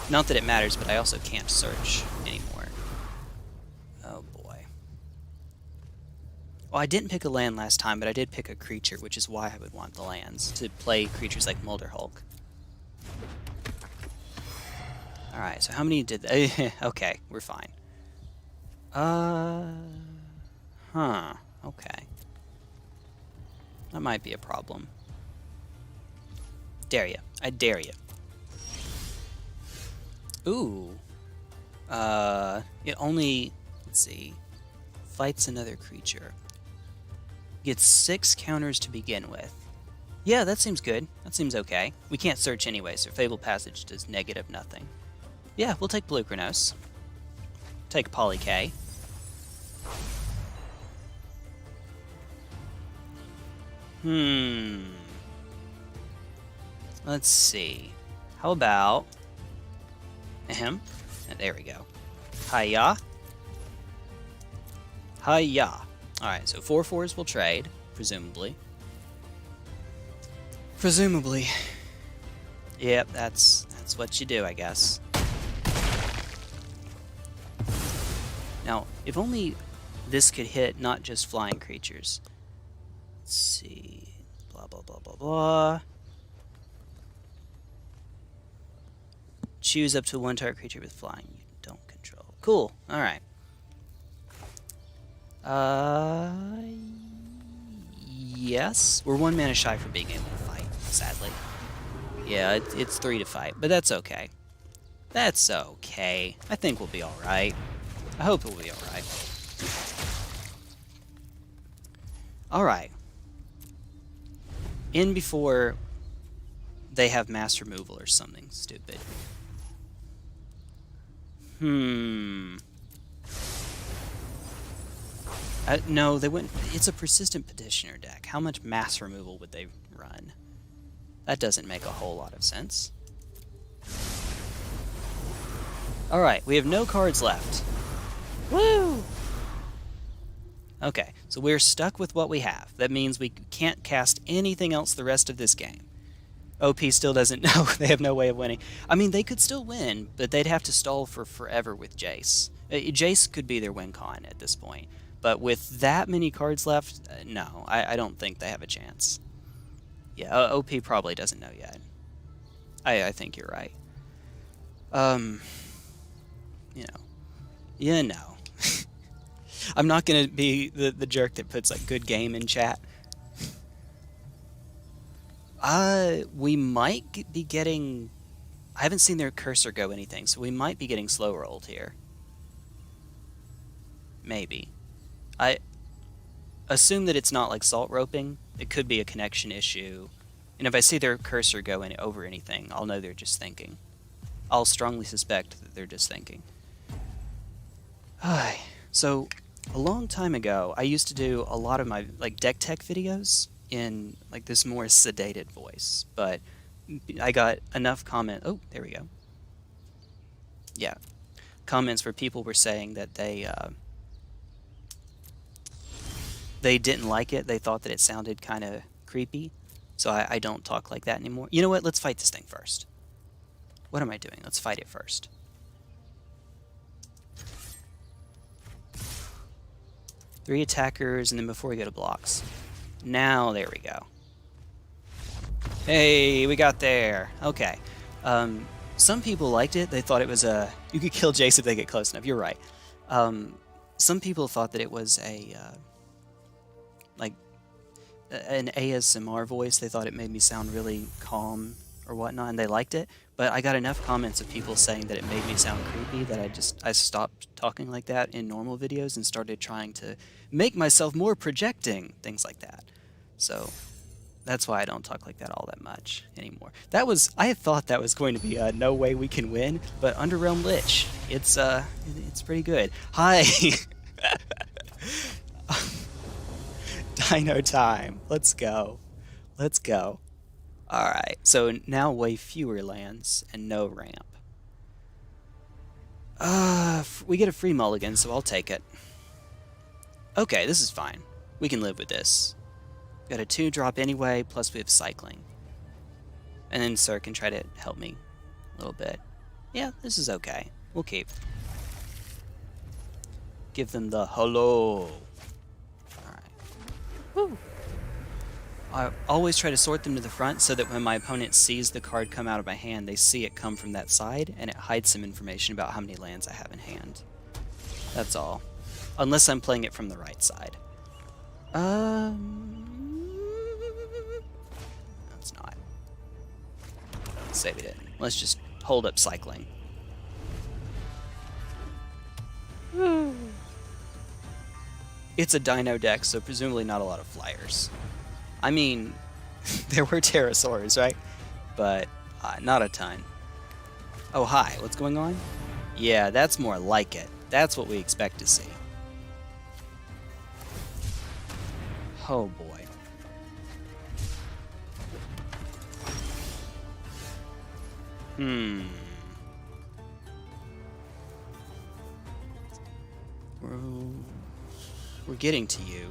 Not that it matters, but I also can't search anymore. Oh boy. Well, I didn't pick a land last time, but I did pick a creature, which is why I would want the lands, to play creatures like Mulderhulk. Alright, so how many did they? Okay, we're fine. Okay. That might be a problem. Dare ya. I dare ya. Ooh. It only, let's see, fights another creature. Gets 6 counters to begin with. Yeah, that seems good. That seems okay. We can't search anyway, so Fabled Passage does negative nothing. Yeah, we'll take Blue Chronos. Take Poly K. Let's see. How about... And there we go. Hiya. Hiya. Alright, so 4/4s will trade, presumably. Presumably. Yep, that's what you do, I guess. Now, if only this could hit not just flying creatures. Let's see. Blah, blah, blah, blah, blah. Choose up to 1 target creature with flying you don't control. Cool. Alright. Yes. We're 1 mana shy from being able to fight, sadly. Yeah, it's 3 to fight, but that's okay. That's okay. I think we'll be alright. I hope it will be alright. Alright. In before they have mass removal or something stupid. No, they wouldn't. It's a persistent petitioner deck. How much mass removal would they run? That doesn't make a whole lot of sense. Alright, we have no cards left. Woo! Okay, so we're stuck with what we have. That means we can't cast anything else the rest of this game. OP still doesn't know. They have no way of winning. I mean, they could still win, but they'd have to stall for forever with Jace. Jace could be their win con at this point. But with that many cards left, no, I don't think they have a chance. Yeah, OP probably doesn't know yet. I think you're right. You know. I'm not going to be the jerk that puts, like, good game in chat. We might be getting... I haven't seen their cursor go anything, so we might be getting slow rolled here. Maybe. I assume that it's not like salt roping. It could be a connection issue. And if I see their cursor go over anything, I'll know they're just thinking. I'll strongly suspect that they're just thinking. So, a long time ago, I used to do a lot of my deck tech videos in like this more sedated voice, but I got enough comment. Oh, there we go. Yeah, comments where people were saying that they didn't like it. They thought that it sounded kind of creepy. So I don't talk like that anymore. You know what? Let's fight this thing first. What am I doing? Let's fight it first. Three attackers, and then before we go to blocks. Now, there we go. Hey, we got there. Okay. Some people liked it. They thought it was a... You could kill Jace if they get close enough. You're right. Some people thought that it was a... like an ASMR voice. They thought it made me sound really calm or whatnot, and they liked it. But I got enough comments of people saying that it made me sound creepy that I stopped talking like that in normal videos and started trying to make myself more projecting, things like that. So that's why I don't talk like that all that much anymore. I thought that was going to be no way we can win, but Underrealm Lich, it's pretty good. Hi. Dino time. Let's go. Let's go. Alright, so now way fewer lands and no ramp. We get a free mulligan, so I'll take it. Okay, this is fine. We can live with this. Got a 2-drop anyway, plus we have cycling. And then Sir can try to help me a little bit. Yeah, this is okay. We'll keep. Give them the hello. Woo. I always try to sort them to the front so that when my opponent sees the card come out of my hand, they see it come from that side, and it hides some information about how many lands I have in hand. That's all. Unless I'm playing it from the right side. No, it's not. Save it. Let's just hold up cycling. It's a dino deck, so presumably not a lot of flyers. I mean, there were pterosaurs, right? But not a ton. Oh, hi. What's going on? Yeah, that's more like it. That's what we expect to see. Oh, boy. We're getting to you.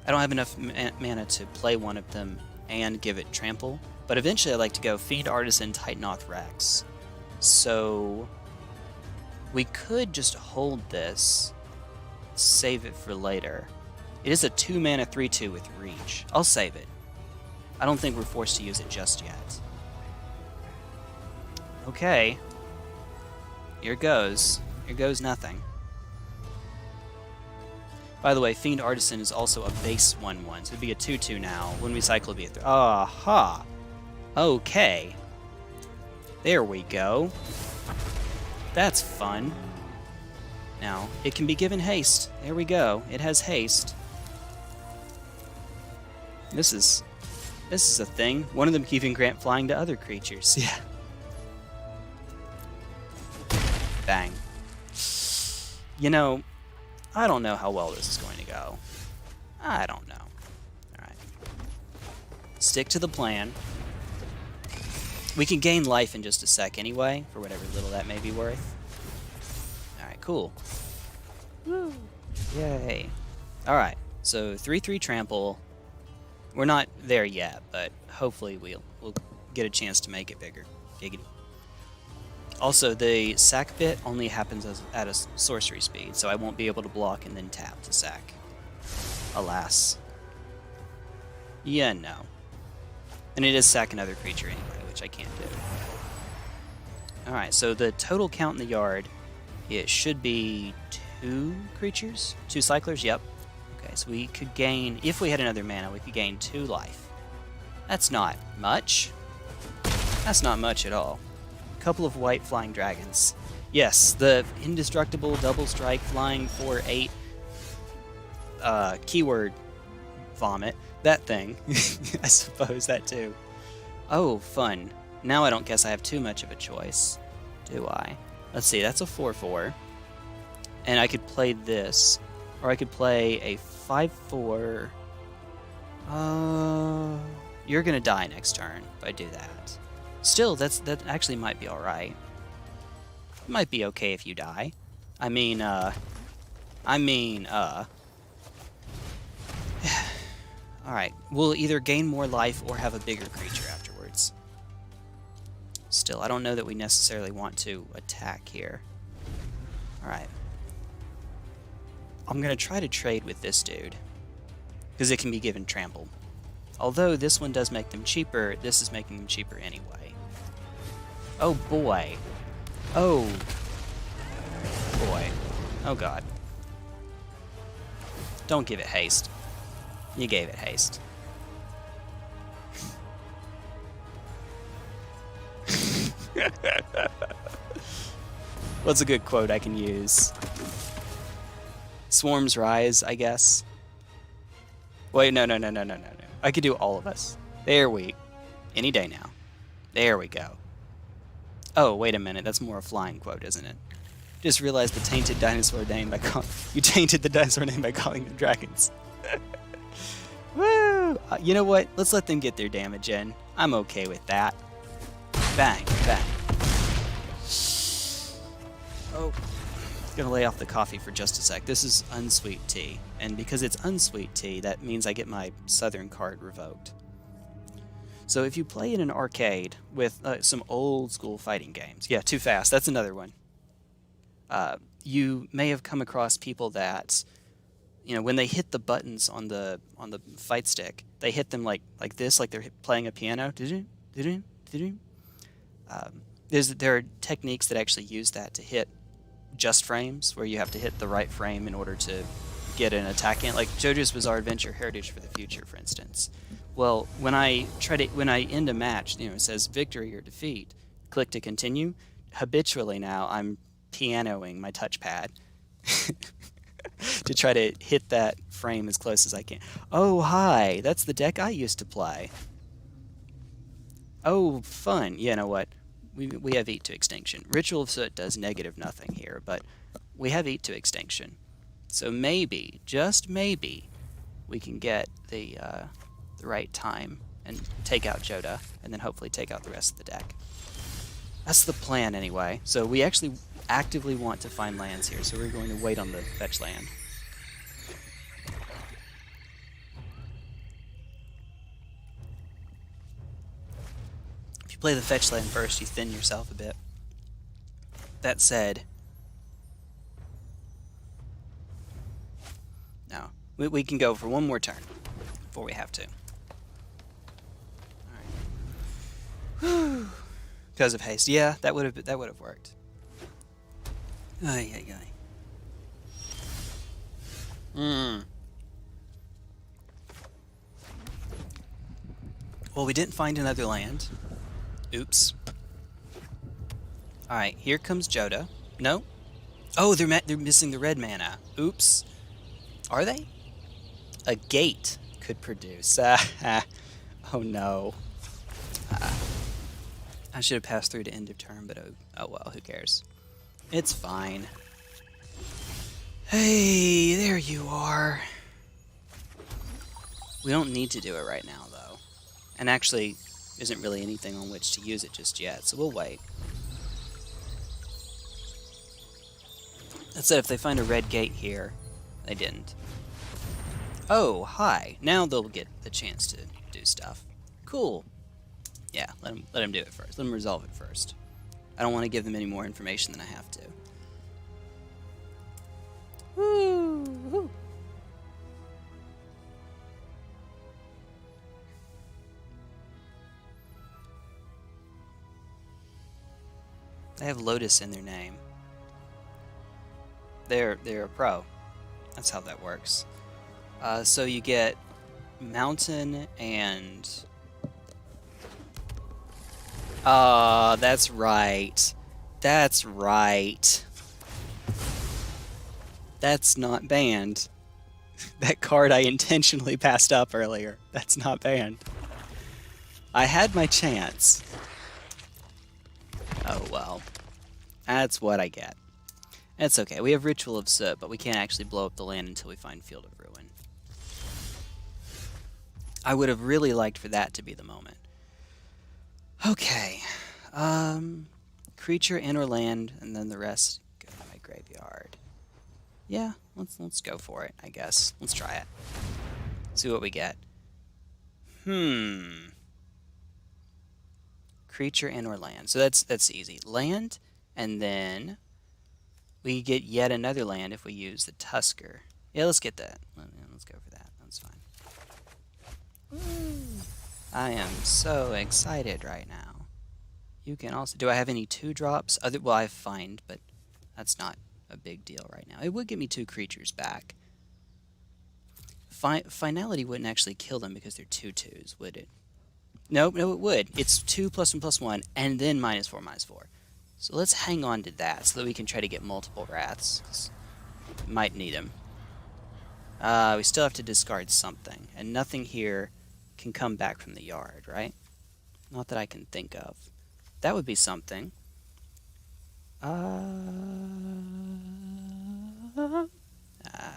I don't have enough mana to play one of them and give it trample, but eventually I'd like to go Fiend Artisan, Titanoth Rex. So we could just hold this, save it for later. It is a 2-mana 3/2 with reach. I'll save it. I don't think we're forced to use it just yet. Okay. Here goes. Here goes nothing. By the way, Fiend Artisan is also a base 1/1, so it'd be a 2/2 now. When we cycle, it'd be a 3. Aha! Okay. There we go. That's fun. Now, it can be given haste. There we go. It has haste. This is a thing. One of them can even grant flying to other creatures. Yeah. Bang. You know, I don't know how well this is going to go. I don't know. Alright. Stick to the plan. We can gain life in just a sec anyway, for whatever little that may be worth. Alright, cool. Woo! Yay. Alright, so 3/3 trample. We're not there yet, but hopefully we'll get a chance to make it bigger. Giggity. Also, the sack bit only happens at a sorcery speed, so I won't be able to block and then tap to sack. Alas. Yeah, no. And it is sack another creature anyway, which I can't do. Alright, so the total count in the yard, it should be 2 creatures? 2 cyclers? Yep. Okay, so we could gain, if we had another mana, we could gain 2 life. That's not much. That's not much at all. Couple of white flying dragons. Yes, the indestructible double strike flying 4/8 keyword vomit. That thing. I suppose that too. Oh, fun. Now I don't guess I have too much of a choice, do I? Let's see, that's a 4/4. And I could play this, or I could play a 5/4. You're gonna die next turn if I do that. Still, that actually might be alright. It might be okay if you die. I mean, alright, we'll either gain more life or have a bigger creature afterwards. Still, I don't know that we necessarily want to attack here. Alright. I'm gonna try to trade with this dude, because it can be given trample. Although this one does make them cheaper, this is making them cheaper anyway. Oh boy. Oh boy. Oh god. Don't give it haste. You gave it haste. What's a good quote I can use? Swarms rise, I guess. Wait, no. I could do all of us. There we... Any day now. There we go. Oh, wait a minute. That's more a flying quote, isn't it? Just realized the tainted dinosaur name by you tainted the dinosaur name by calling them dragons. Woo! You know what? Let's let them get their damage in. I'm okay with that. Bang, bang. Oh. Gonna lay off the coffee for just a sec. This is unsweet tea, and because it's unsweet tea, that means I get my Southern card revoked. So if you play in an arcade with some old school fighting games, yeah, Too Fast, that's another one. You may have come across people that, you know, when they hit the buttons on the fight stick, they hit them like this, like they're playing a piano. There are techniques that actually use that to hit just frames, where you have to hit the right frame in order to get an attack in, like JoJo's Bizarre Adventure Heritage for the Future, for instance. Well, when I end a match, you know, it says victory or defeat, click to continue. Habitually now, I'm pianoing my touchpad to try to hit that frame as close as I can. Oh, hi, that's the deck I used to play. Oh, fun. You know what? We have Eat to Extinction. Ritual of Soot does negative nothing here, but we have Eat to Extinction. So maybe, just maybe, we can get the right time and take out Joda, and then hopefully take out the rest of the deck. That's the plan anyway. So we actually actively want to find lands here, so we're going to wait on the fetch land. Play the fetch land first, you thin yourself a bit. That said, no, we can go for one more turn before we have to. Alright. Because of haste. Yeah, that would have worked. Ay. Well, we didn't find another land. Oops. Alright, here comes Joda. No? Oh, they're missing the red mana. Oops. Are they? A gate could produce. Oh no. I should have passed through to end of turn, but oh well, who cares? It's fine. Hey, there you are. We don't need to do it right now, though. And actually, isn't really anything on which to use it just yet, so we'll wait. That said, if they find a red gate here, they didn't. Oh, hi. Now they'll get the chance to do stuff. Cool. Yeah, let them do it first. Let them resolve it first. I don't want to give them any more information than I have to. Woo! They have Lotus in their name. They're a pro. That's how that works. So you get Mountain and... that's right. That's right. That's not banned. That card I intentionally passed up earlier. That's not banned. I had my chance. Oh well. That's what I get. It's okay. We have Ritual of Soot, but we can't actually blow up the land until we find Field of Ruin. I would have really liked for that to be the moment. Okay. Creature and or land, and then the rest go to my graveyard. Yeah, let's go for it, I guess. Let's try it. See what we get. Creature and or land. So that's easy. Land, and then we get yet another land if we use the Tusker. Yeah, let's get that. Let's go for that. That's fine. I am so excited right now. You can also... Do I have any 2-drops? Well, I have Find, but that's not a big deal right now. It would give me 2 creatures back. Finality wouldn't actually kill them because they're 2/2s, would it? Nope, no, it would. It's 2 +1/+1, and then -4/-4. So let's hang on to that so that we can try to get multiple Wraths. Might need them. We still have to discard something, and nothing here can come back from the yard, right? Not that I can think of. That would be something.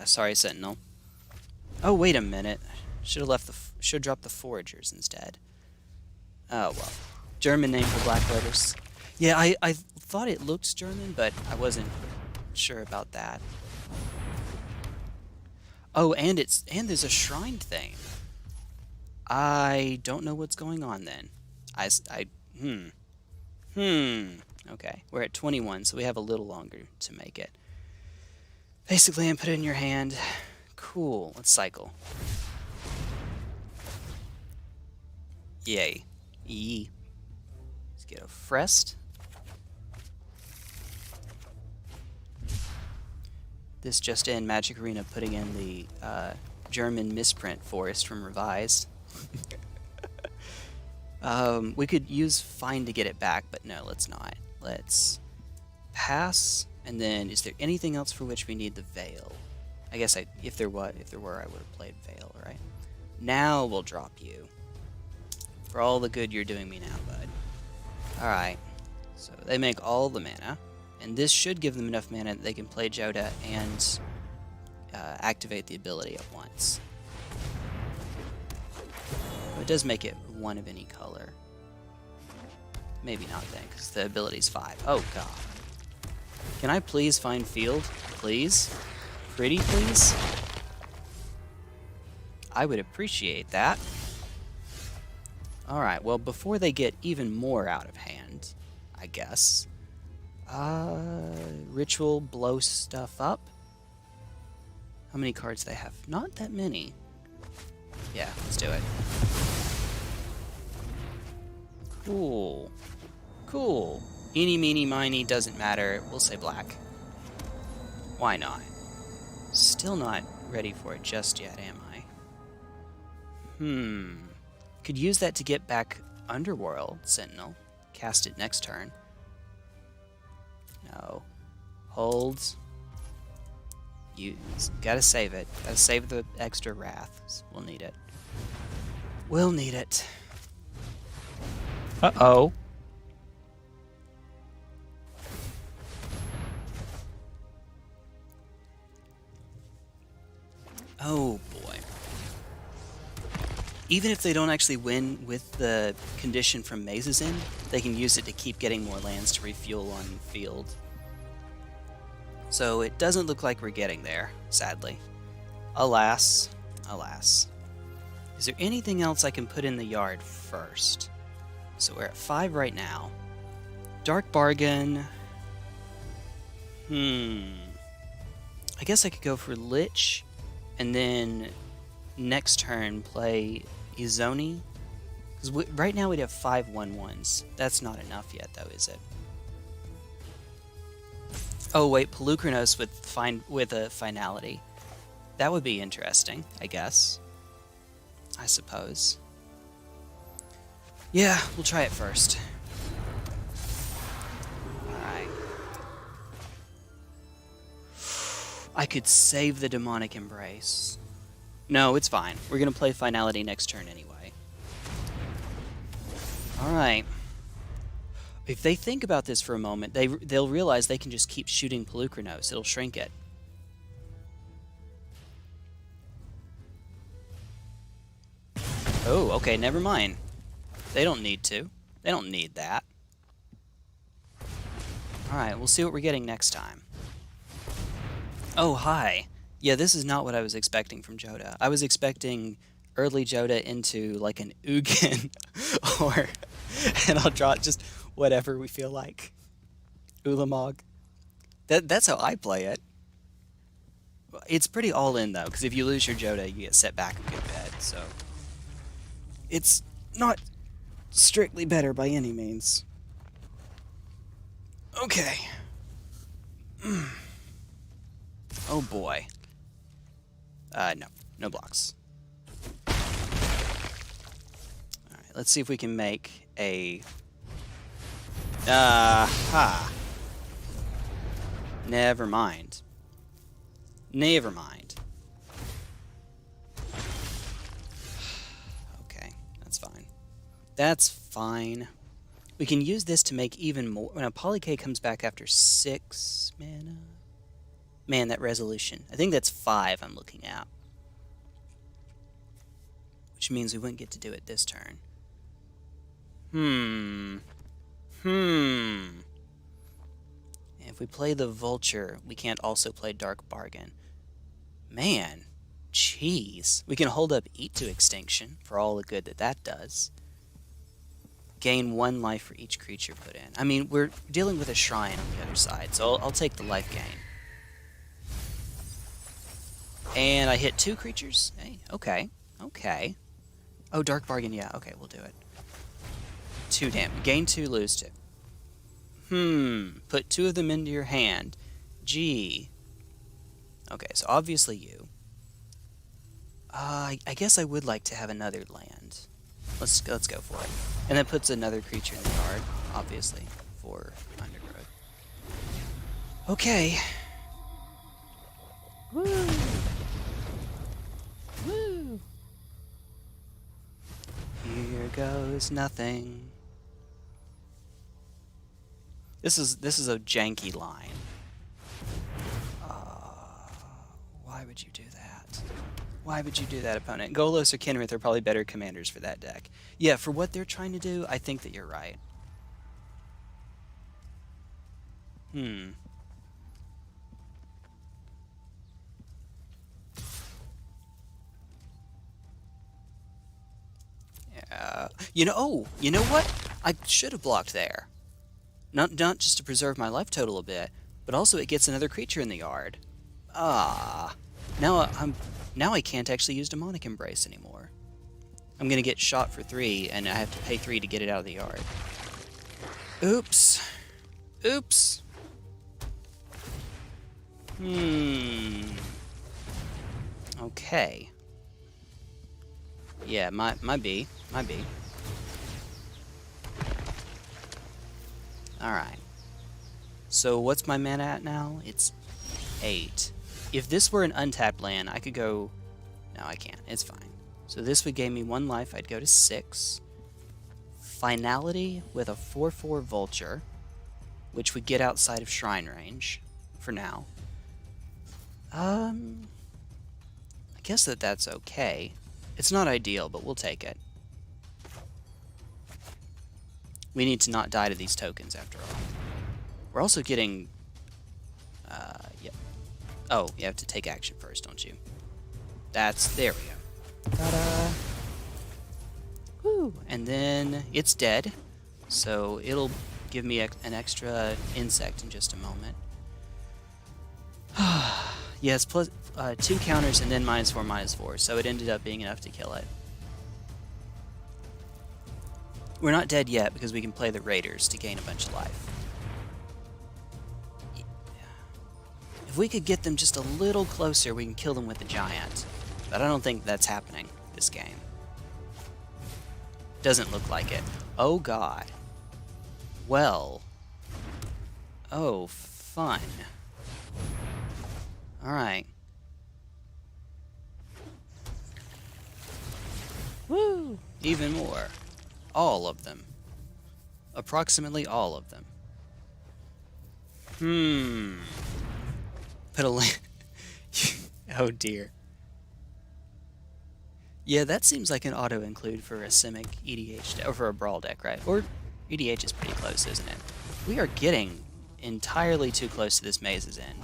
Sorry, Sentinel. Oh, wait a minute. Should have dropped the Foragers instead. Oh well. German name for black letters. Yeah, I thought it looked German, but I wasn't sure about that. Oh, and there's a shrine thing. I don't know what's going on then. Okay, we're at 21, so we have a little longer to make it. Basically, and put it in your hand. Cool. Let's cycle. Yay. Yee. Let's get a Frest. This just in, Magic Arena putting in the German misprint forest from Revised. We could use Find to get it back, but no, let's not. Let's pass, and then is there anything else for which we need the Veil? I guess if there were, I would have played Veil, right? Now we'll drop you. For all the good you're doing me now, bud. Alright, so they make all the mana, and this should give them enough mana that they can play Joda and activate the ability at once. It does make it 1 of any color. Maybe not then, because the ability's 5. Oh god. Can I please find field? Please? Pretty please? I would appreciate that. Alright, well before they get even more out of hand, I guess. Ritual, blow stuff up. How many cards do they have? Not that many. Yeah, let's do it. Cool. Cool. Eeny, meeny, miny, doesn't matter. We'll say black. Why not? Still not ready for it just yet, am I? Could use that to get back Underworld Sentinel. Cast it next turn. No. Holds. You gotta save it. Gotta save the extra Wraths. We'll need it. We'll need it. Uh-oh. Oh boy. Even if they don't actually win with the condition from Maze's End, they can use it to keep getting more lands to refuel on field. So it doesn't look like we're getting there, sadly. Alas. Alas. Is there anything else I can put in the yard first? So we're at 5 right now. Dark Bargain. I guess I could go for Lich, and then next turn play Izoni. Because right now we'd have 5 1/1s. That's not enough yet, though, is it? Oh wait, Pelucranos with a Finality. That would be interesting, I guess. I suppose. Yeah, we'll try it first. Alright. I could save the Demonic Embrace. No, it's fine. We're gonna play Finality next turn anyway. Alright. If they think about this for a moment, they'll realize they can just keep shooting Pelucranos. It'll shrink it. Oh, okay, never mind. They don't need to. They don't need that. Alright, we'll see what we're getting next time. Oh, hi. Yeah, this is not what I was expecting from Joda. I was expecting early Joda into, like, an Ugin, or... and I'll draw just whatever we feel like. Ulamog. That's how I play it. It's pretty all-in, though, because if you lose your Joda, you get set back a good bit, so... It's not strictly better by any means. Okay. Oh boy. No. No blocks. Alright, let's see if we can make a... Never mind. Never mind. Okay, that's fine. That's fine. We can use this to make even more... When a Polyk comes back after 6 mana... Man, that resolution. I think that's 5 I'm looking at. Which means we wouldn't get to do it this turn. If we play the Vulture, we can't also play Dark Bargain. Man, jeez. We can hold up Eat to Extinction, for all the good that that does. Gain 1 life for each creature put in. I mean, we're dealing with a Shrine on the other side, so I'll take the life gain. And I hit 2 creatures? Hey, okay, okay. Oh, Dark Bargain, yeah, okay, we'll do it. 2 damage. Gain 2, lose 2. Put 2 of them into your hand. Gee. Okay, so obviously you. I guess I would like to have another land. Let's go for it. And that puts another creature in the yard, obviously, for Undergrowth. Okay. Woo! Woo! Here goes nothing. This is a janky line. Why would you do that? Why would you do that, opponent? Golos or Kenrith are probably better commanders for that deck. Yeah, for what they're trying to do, I think that you're right. Yeah. You know what? I should have blocked there. Not just to preserve my life total a bit, but also it gets another creature in the yard. Now I can't actually use Demonic Embrace anymore. I'm gonna get shot for 3, and I have to pay 3 to get it out of the yard. Oops. Oops. Okay. Yeah, my B. My B. Alright. So what's my mana at now? It's 8. If this were an untapped land, I could go... No, I can't. It's fine. So this would give me 1 life. I'd go to 6. Finality with a 4/4 Vulture, which would get outside of Shrine range for now. I guess that's okay. It's not ideal, but we'll take it. We need to not die to these tokens, after all. We're also getting... yeah. Oh, you have to take action first, don't you? There we go. Ta-da! Woo! And then it's dead, so it'll give me an extra insect in just a moment. Yes, plus 2 counters and then -4/-4, so it ended up being enough to kill it. We're not dead yet because we can play the Raiders to gain a bunch of life. If we could get them just a little closer, we can kill them with the Giant. But I don't think that's happening this game. Doesn't look like it. Oh god. Well. Oh, fun. Alright. Woo! Even more. All of them. Approximately all of them. Put a link. Oh dear. Yeah, that seems like an auto-include for a Simic EDH or for a Brawl deck, right? Or EDH is pretty close, isn't it? We are getting entirely too close to this maze's end.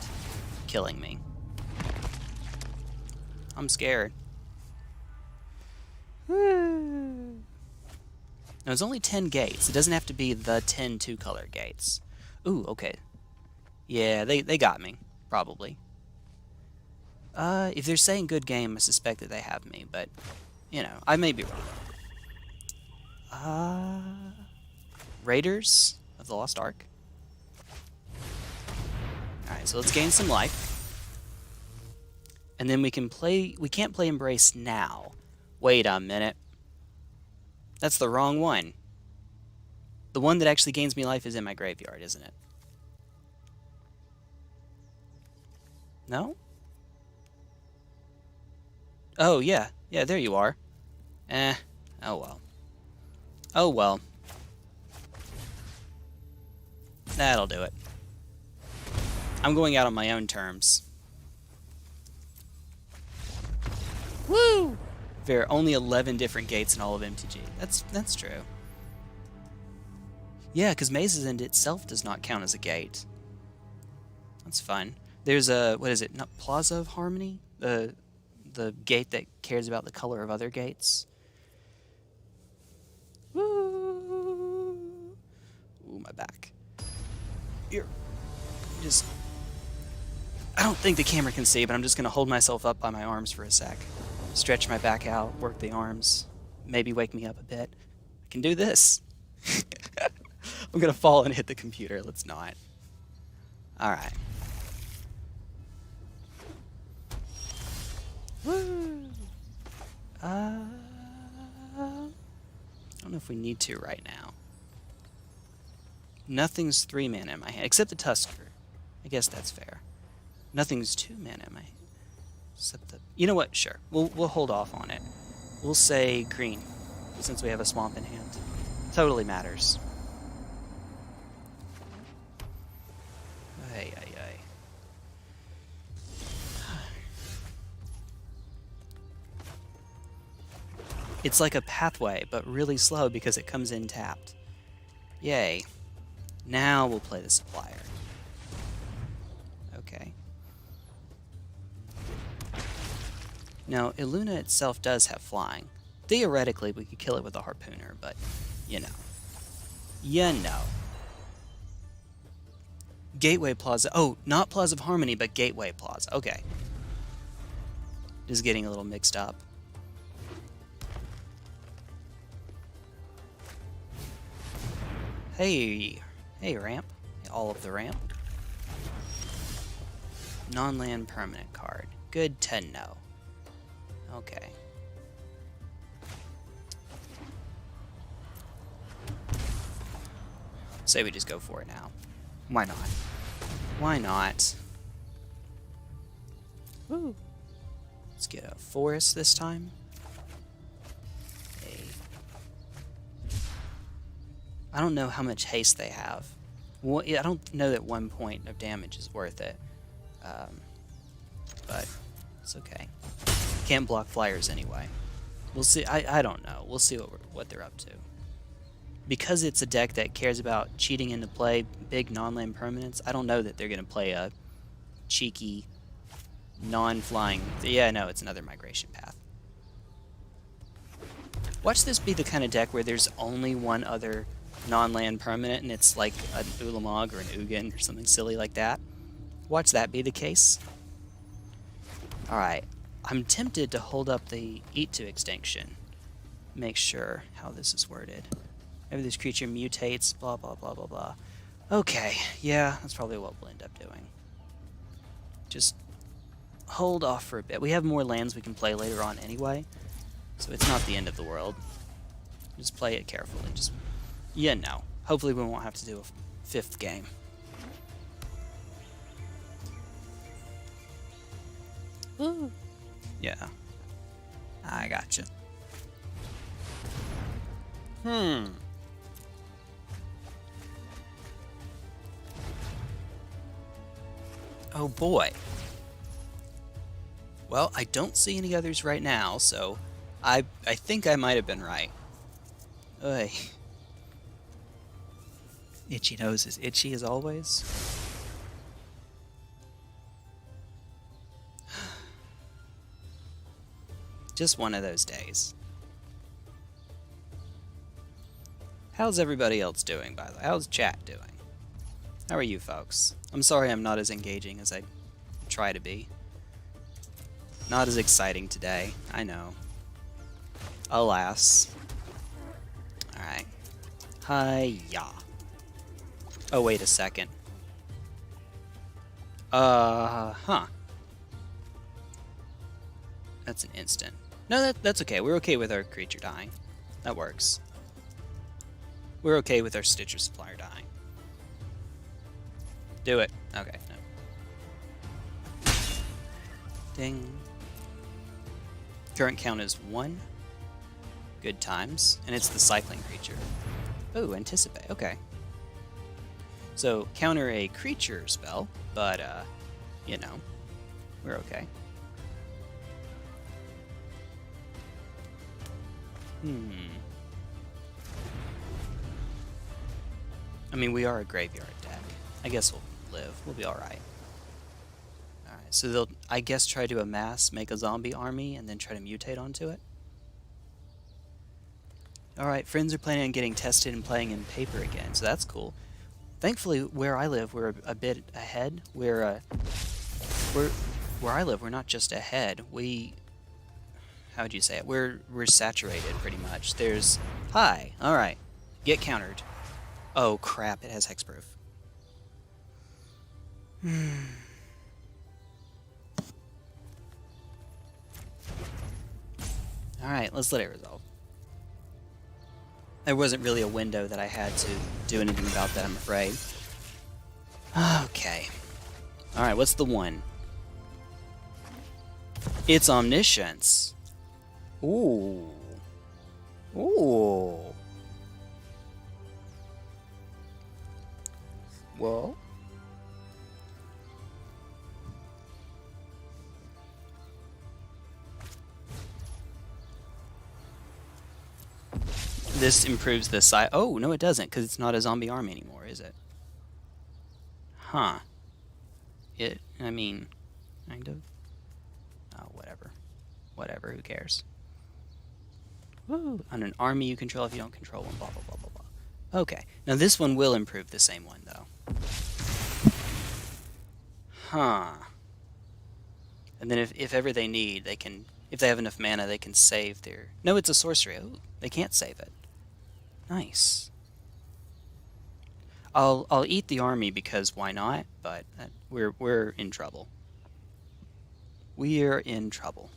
Killing me. I'm scared. Now, there's only 10 gates. It doesn't have to be the 10 two-color gates. Ooh, okay. Yeah, they got me, probably. If they're saying good game, I suspect that they have me, but, you know, I may be wrong. Raiders of the Lost Ark. Alright, so let's gain some life. And then we can't play Embrace now. Wait a minute. That's the wrong one. The one that actually gains me life is in my graveyard, isn't it? No? Oh, yeah. Yeah, there you are. Oh well. Oh well. That'll do it. I'm going out on my own terms. Woo! There are only 11 different gates in all of MTG. That's true. Yeah, because Maze's End itself does not count as a gate. That's fun. There's a, what is it, not Plaza of Harmony? The gate that cares about the color of other gates. Woo! Ooh, my back. Here. I don't think the camera can see, but I'm just going to hold myself up by my arms for a sec. Stretch my back out, work the arms, maybe wake me up a bit. I can do this. I'm going to fall and hit the computer. Let's not. Alright. Woo! I don't know if we need to right now. Nothing's 3 mana in my hand, except the Tusker. I guess that's fair. Nothing's 2 mana in my hand. Except the... You know what? Sure. We'll hold off on it. We'll say green, since we have a swamp in hand. Totally matters. Ay, ay, ay. It's like a pathway, but really slow because it comes in tapped. Yay. Now we'll play the supplier. Okay. Now, Illuna itself does have flying. Theoretically, we could kill it with a harpooner, but, you know. You know. Gateway Plaza. Oh, not Plaza of Harmony, but Gateway Plaza. Okay. Just getting a little mixed up. Hey. Hey, ramp. All of the ramp. Non-land permanent card. Good to know. Okay. Say we just go for it now. Why not? Why not? Woo. Let's get a forest this time. I don't know how much haste they have. Well, I don't know that 1 point of damage is worth it. But it's okay. Can't block flyers anyway. We'll see. I don't know. We'll see what they're up to. Because it's a deck that cares about cheating into play big non-land permanents, I don't know that they're going to play a cheeky non-flying... Yeah, no, it's another migration path. Watch this be the kind of deck where there's only one other non-land permanent, and it's like an Ulamog or an Ugin or something silly like that. Watch that be the case. Alright, I'm tempted to hold up the Eat to Extinction. Make sure how this is worded. Maybe this creature mutates, blah blah blah blah blah. Okay, yeah, that's probably what we'll end up doing. Just hold off for a bit. We have more lands we can play later on anyway, so it's not the end of the world. Just play it carefully. Just, yeah, no. Hopefully we won't have to do a 5th game. Ooh. Yeah. I gotcha. Oh boy. Well, I don't see any others right now, so I think I might have been right. Oy. Itchy nose is itchy as always. Just one of those days. How's everybody else doing, by the way? How's chat doing? How are you folks? I'm sorry I'm not as engaging as I try to be. Not as exciting today, I know. Alas. Alright. Hi-ya. Oh, wait a second. Huh. That's an instant. No, that's okay. We're okay with our creature dying. That works. We're okay with our Stitcher Supplier dying. Do it. Okay, no. Ding. Current count is 1. Good times. And it's the cycling creature. Oh, anticipate. Okay. So, counter a creature spell, but, you know, we're okay. I mean, we are a graveyard deck. I guess we'll live. We'll be alright. Alright, so they'll, I guess, try to amass, make a zombie army, and then try to mutate onto it. Alright, friends are planning on getting tested and playing in paper again, so that's cool. Thankfully, where I live, we're a bit ahead. Where I live, we're not just ahead. How would you say it? We're saturated pretty much. There's hi. All right, get countered. Oh crap! It has hexproof. All right, let's let it resolve. There wasn't really a window that I had to do anything about that, I'm afraid. Okay. All right, what's the one? It's omniscience. Ooh. Ooh. Well. This improves the size. Oh, no, it doesn't, because it's not a zombie army anymore, is it? Huh. I mean, kind of. Oh, whatever. Whatever, who cares? Woo! On an army you control if you don't control one, blah, blah, blah, blah, blah. Okay. Now this one will improve the same one, though. Huh. And then if ever they need, they can... If they have enough mana, they can save their... No, it's a sorcery. Oh, they can't save it. Nice. I'll eat the army because why not? But we're in trouble. We're in trouble.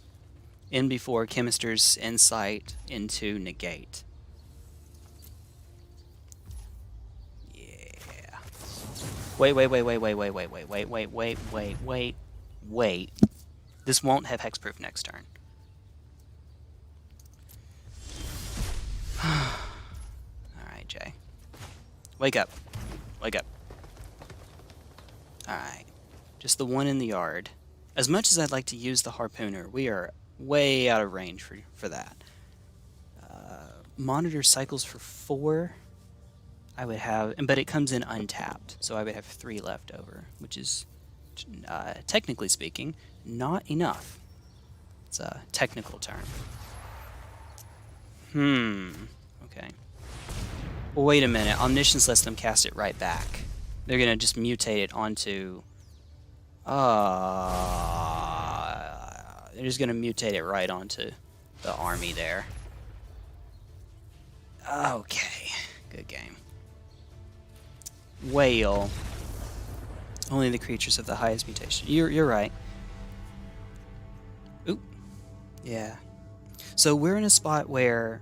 In before Chemister's Insight into Negate. Yeah. Wait. This won't have hexproof next turn. Alright, Jay. Wake up. Wake up. Alright. Just the one in the yard. As much as I'd like to use the harpooner, we are way out of range for that. Monitor cycles for 4. I would have, but it comes in untapped, so I would have 3 left over, which is, technically speaking, not enough. It's a technical term. Okay. Well, wait a minute. Omniscience lets them cast it right back. They're gonna just mutate it onto... they're just gonna mutate it right onto the army there. Okay. Good game. Whale. Only the creatures of the highest mutation. You're right. Oop. Yeah. So we're in a spot where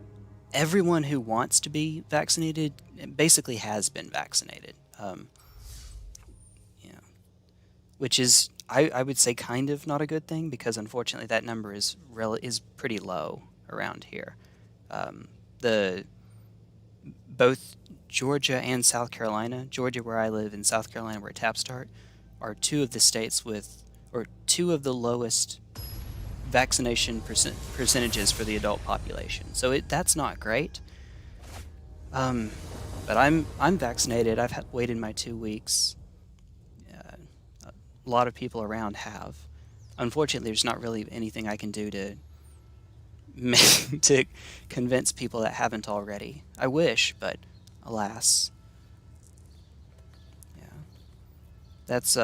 everyone who wants to be vaccinated basically has been vaccinated. You know, which is, I would say, kind of not a good thing, because unfortunately that number is pretty low around here. Both Georgia and South Carolina, Georgia where I live and South Carolina where TAP start, are 2 of the states with, or 2 of the lowest vaccination percentages for the adult population. So that's not great. But I'm vaccinated. I've waited my 2 weeks. A lot of people around have. Unfortunately, there's not really anything I can do to to convince people that haven't already. I wish, but alas. Yeah. That's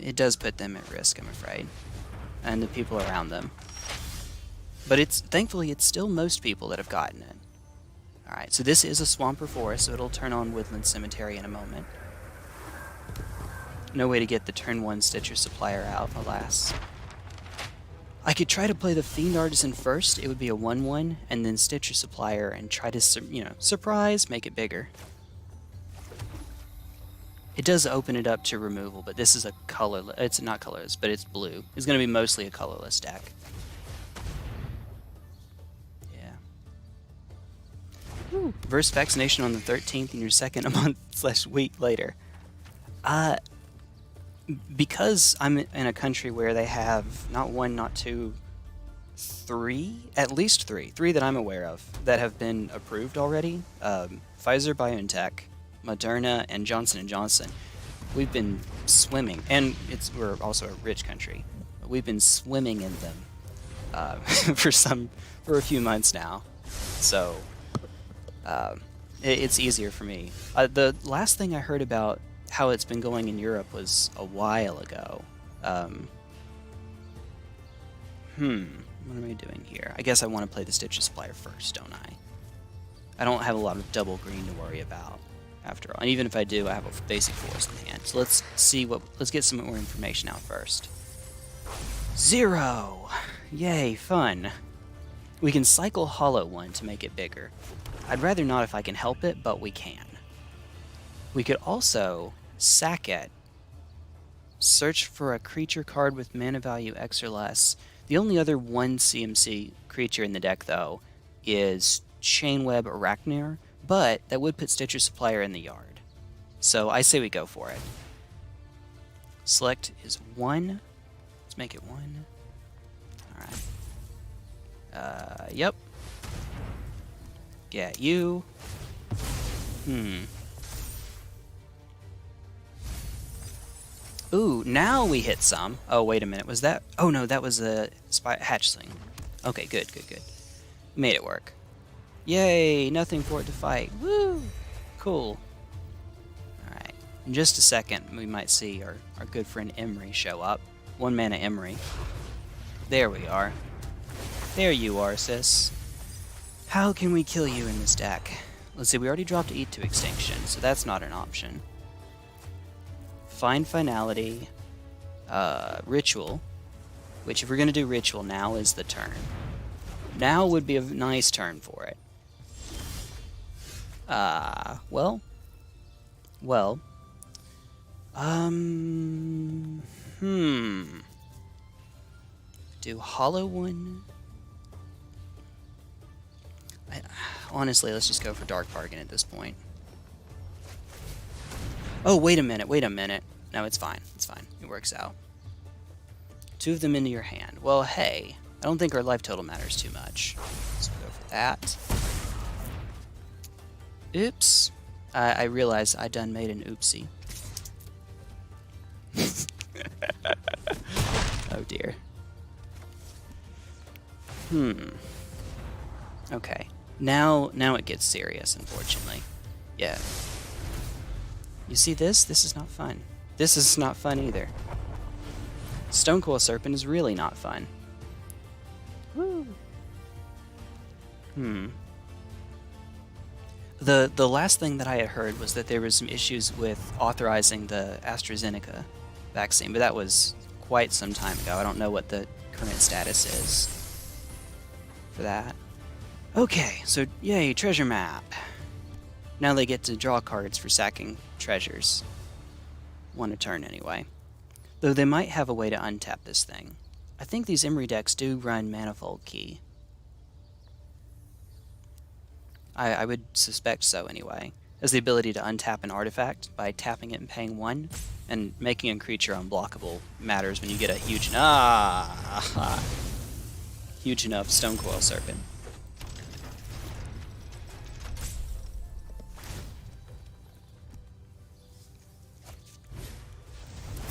it does put them at risk, I'm afraid, and the people around them. But thankfully it's still most people that have gotten it. Alright, so this is a swamp or forest, so it'll turn on Woodland Cemetery in a moment. No way to get the turn 1 Stitcher Supplier out, alas. I could try to play the Fiend Artisan first, it would be a 1-1, and then Stitcher Supplier and try to, surprise, make it bigger. It does open it up to removal, but this is a colorless, it's not colorless, but it's blue. It's going to be mostly a colorless deck. Yeah. Verse vaccination on the 13th and your second a month/week later. Because I'm in a country where they have not 1, not 2, 3, at least 3 that I'm aware of that have been approved already. Pfizer, BioNTech, Moderna, and Johnson & Johnson. We've been swimming, and we're also a rich country. But we've been swimming in them for a few months now. So it's easier for me. The last thing I heard about how it's been going in Europe was a while ago. What am I doing here? I guess I want to play the Stitcher Supplier first, don't I? I don't have a lot of double green to worry about, after all. And even if I do, I have a basic forest in hand. So let's get some more information out first. 0! Yay, fun. We can cycle Hollow 1 to make it bigger. I'd rather not if I can help it, but we can. We could also sack it, search for a creature card with mana value X or less. The only other 1 CMC creature in the deck, though, is Chainweb Arachnir, but that would put Stitcher Supplier in the yard. So I say we go for it. Select is 1. Let's make it 1. Alright. Yep. Get you. Ooh, now we hit some. Oh, wait a minute. Was that... Oh, no, that was a hatchling. Okay, good. Made it work. Yay, nothing for it to fight. Woo! Cool. Alright. In just a second, we might see our good friend Emery show up. 1 mana Emery. There we are. There you are, sis. How can we kill you in this deck? Let's see, we already dropped Eat to Extinction, so that's not an option. Find Finality. Ritual. Which, if we're going to do Ritual, now is the turn. Now would be a nice turn for it. Well. Do Hollow 1. Honestly, let's just go for Dark Bargain at this point. Oh, wait a minute. No, it's fine. It works out. 2 of them into your hand. Well, hey, I don't think our life total matters too much. So we'll go for that. Oops. I realized I done made an oopsie. Oh dear. Okay. Now it gets serious, unfortunately. Yeah. You see this? This is not fun. This is not fun either. Stonecoil Serpent is really not fun. Woo. The last thing that I had heard was that there was some issues with authorizing the AstraZeneca vaccine, but that was quite some time ago. I don't know what the current status is for that. Okay, so yay, treasure map. Now they get to draw cards for sacking treasures. 1 a turn anyway. Though they might have a way to untap this thing. I think these Emery decks do run Manifold Key. I would suspect so anyway. has the ability to untap an artifact by tapping it and paying 1, and making a creature unblockable matters when you get a huge huge enough Stone Coil Serpent.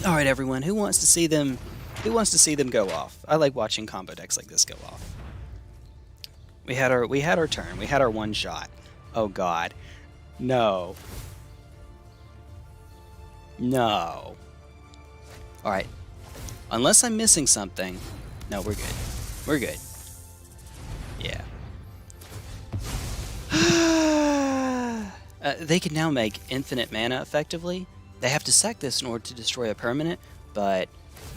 All right, everyone, who wants to see them? Who wants to see them go off? I like watching combo decks like this go off. We had our turn. We had our one shot. Oh God, no, no. All right, unless I'm missing something. No, we're good. We're good. Yeah. They can now make infinite mana effectively. They have to sack this in order to destroy a permanent, but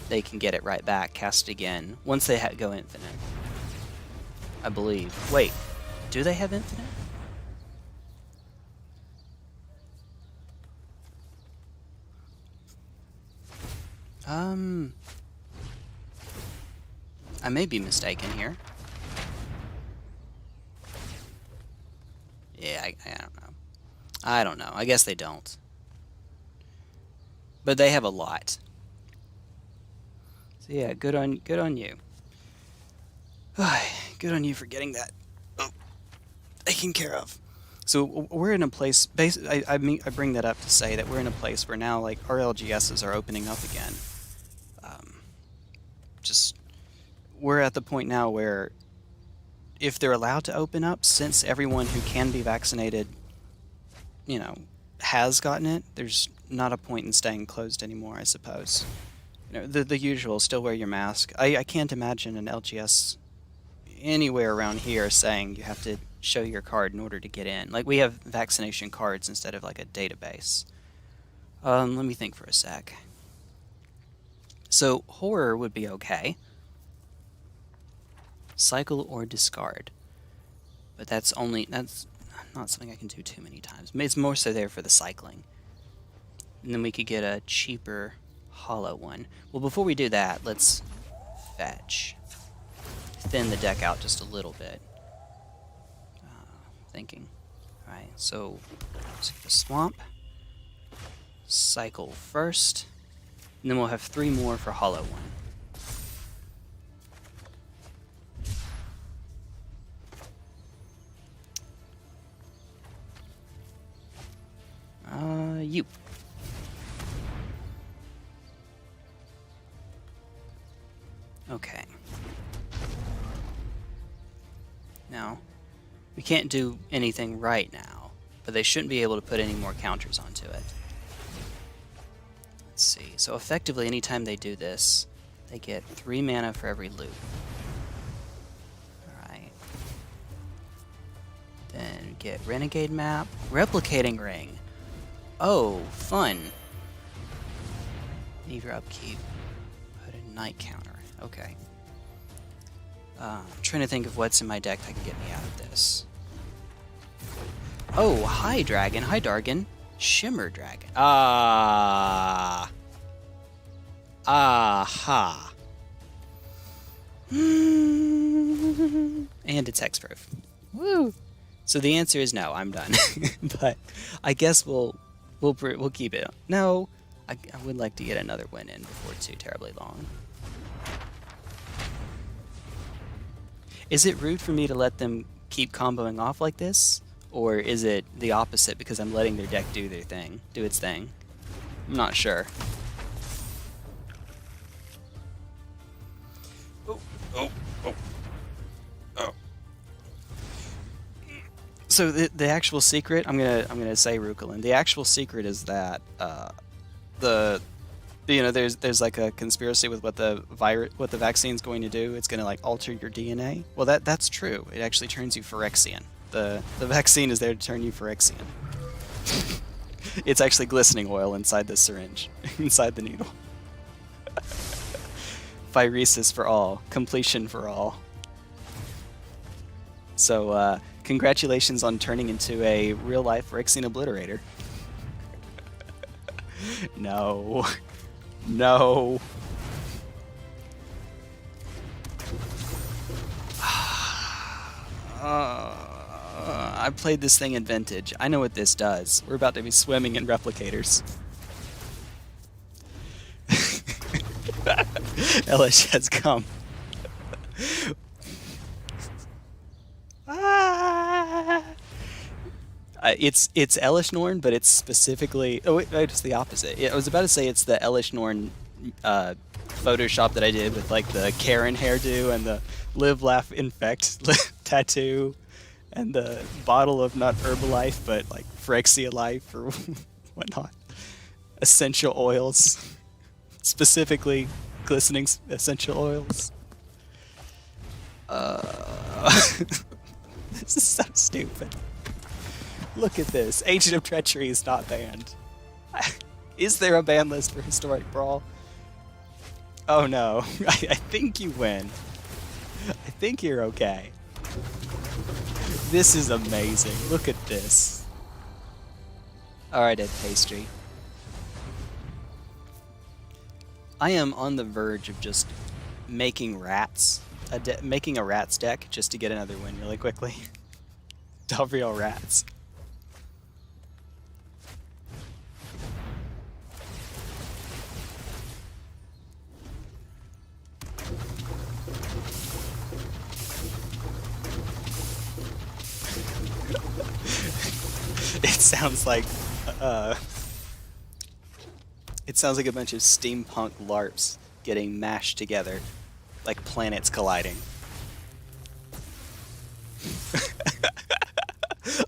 they can get it right back, cast it again, once they go infinite. I believe. Wait, do they have infinite? I may be mistaken here. Yeah, I don't know. I don't know. I guess they don't. But they have a lot. So yeah, good on you. Good on you for getting that taken care of. So we're in a place. I bring that up to say that we're in a place where now, like, our LGSs are opening up again. We're at the point now where, if they're allowed to open up, since everyone who can be vaccinated, you know, has gotten it, there's not a point in staying closed anymore, I suppose. You know, the usual, still wear your mask. I can't imagine an LGS anywhere around here saying you have to show your card in order to get in. Like, we have vaccination cards instead of like a database. Let me think for a sec. So horror would be okay. Cycle or discard. But that's not something I can do too many times. It's more so there for the cycling. And then we could get a cheaper hollow one. Well, before we do that, let's fetch. Thin the deck out just a little bit. Thinking. Alright, so let's get the swamp. Cycle first. And then we'll have 3 more for hollow one. You. Okay. Now, we can't do anything right now, but they shouldn't be able to put any more counters onto it. Let's see. So effectively, anytime they do this, they get 3 mana for every loop. Alright. Then get Renegade Map. Replicating Ring. Oh, fun. Leave your upkeep. Put a Night counter. Okay. I'm trying to think of what's in my deck that can get me out of this. Oh, hi Dragon. Hi Dargon. Shimmer Dragon. Aha. And it's hexproof. Woo. So the answer is no, I'm done. But I guess we'll keep it. No, I would like to get another win in before it's too terribly long. Is it rude for me to let them keep comboing off like this? Or is it the opposite because I'm letting their deck do its thing? I'm not sure. Oh. So the actual secret, I'm gonna say, Rukalin, the actual secret is that there's like a conspiracy with what the vaccine's going to do. It's gonna like alter your DNA. Well, that's true. It actually turns you Phyrexian. The vaccine is there to turn you Phyrexian. It's actually glistening oil inside the syringe, inside the needle. Phyresis for all, completion for all. So congratulations on turning into a real-life Phyrexian obliterator. No. No. I've played this thing in Vintage. I know what this does. We're about to be swimming in replicators. Elish has come. It's Elish Norn, but it's specifically... Oh, wait, it's the opposite. I was about to say it's the Elish Norn Photoshop that I did with like the Karen hairdo and the Live, Laugh, Infect tattoo and the bottle of not Herbalife, but like Phyrexia Life or whatnot. Essential oils. Specifically, glistening essential oils. This is so stupid. Look at this. Agent of Treachery is not banned. Is there a ban list for Historic Brawl? Oh no. I think you win. I think you're okay. This is amazing. Look at this. Alright, Ed Pastry. I am on the verge of just making rats. Making a rats deck just to get another win really quickly. Dovreal rats. It sounds like a bunch of steampunk LARPs getting mashed together, like planets colliding.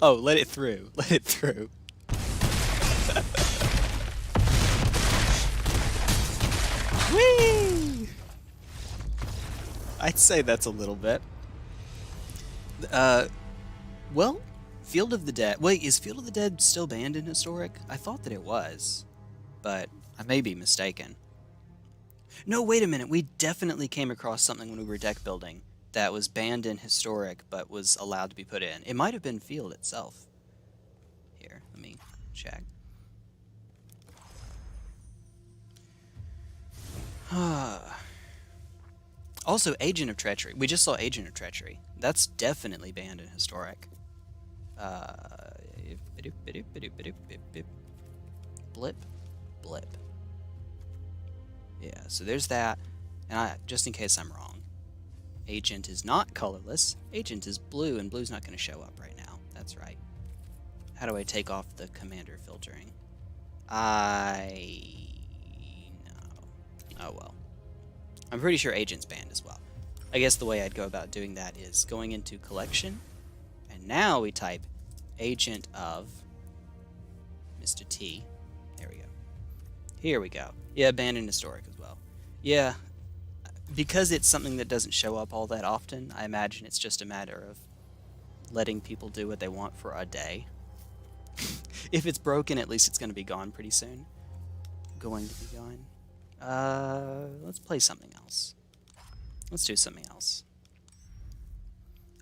Oh, let it through. Let it through. Whee! I'd say that's a little bit. Well, Field of the Dead. Wait, is Field of the Dead still banned in Historic? I thought that it was, but I may be mistaken. No, wait a minute. We definitely came across something when we were deck building that was banned in Historic, but was allowed to be put in. It might have been Field itself. Here, let me check. Also, Agent of Treachery. We just saw Agent of Treachery. That's definitely banned in Historic. Blip. Blip. Yeah, so there's that. And just in case I'm wrong, Agent is not colorless. Agent is blue, and blue's not going to show up right now. That's right. How do I take off the commander filtering? I know. Oh well. I'm pretty sure Agent's banned as well. I guess the way I'd go about doing that is going into Collection, and now we type Agent of Mr. T. There we go. Here we go. Yeah, banned in Historic as well. Yeah, because it's something that doesn't show up all that often, I imagine it's just a matter of letting people do what they want for a day. If it's broken, at least it's going to be gone pretty soon. Going to be gone. Let's play something else. Let's do something else.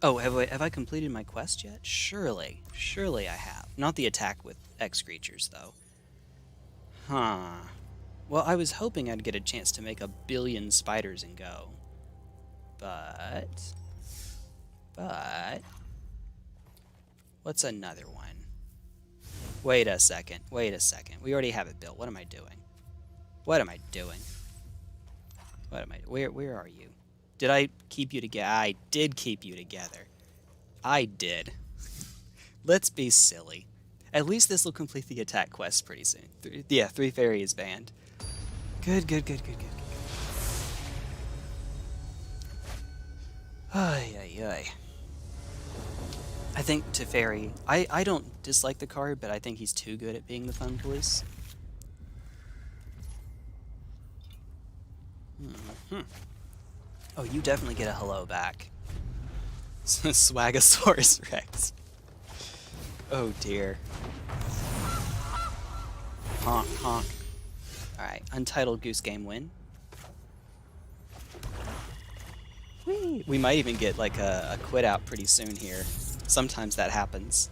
Oh, have I completed my quest yet? Surely. Surely I have. Not the attack with X creatures, though. Huh. Well, I was hoping I'd get a chance to make 1 billion spiders and go. But... What's another one? Wait a second. Wait a second. We already have it built. What am I doing? What am I doing? What am I... Where are you? Did I keep you together? I did keep you together. I did. Let's be silly. At least this will complete the attack quest pretty soon. Yeah, 3 fairy is banned. Good. Ay. I think Teferi... I don't dislike the card, but I think he's too good at being the fun police. Oh, you definitely get a hello back. Swagasaurus Rex. Oh dear. Honk, honk. Alright, Untitled Goose Game win. Whee! We might even get like a quit out pretty soon here. Sometimes that happens.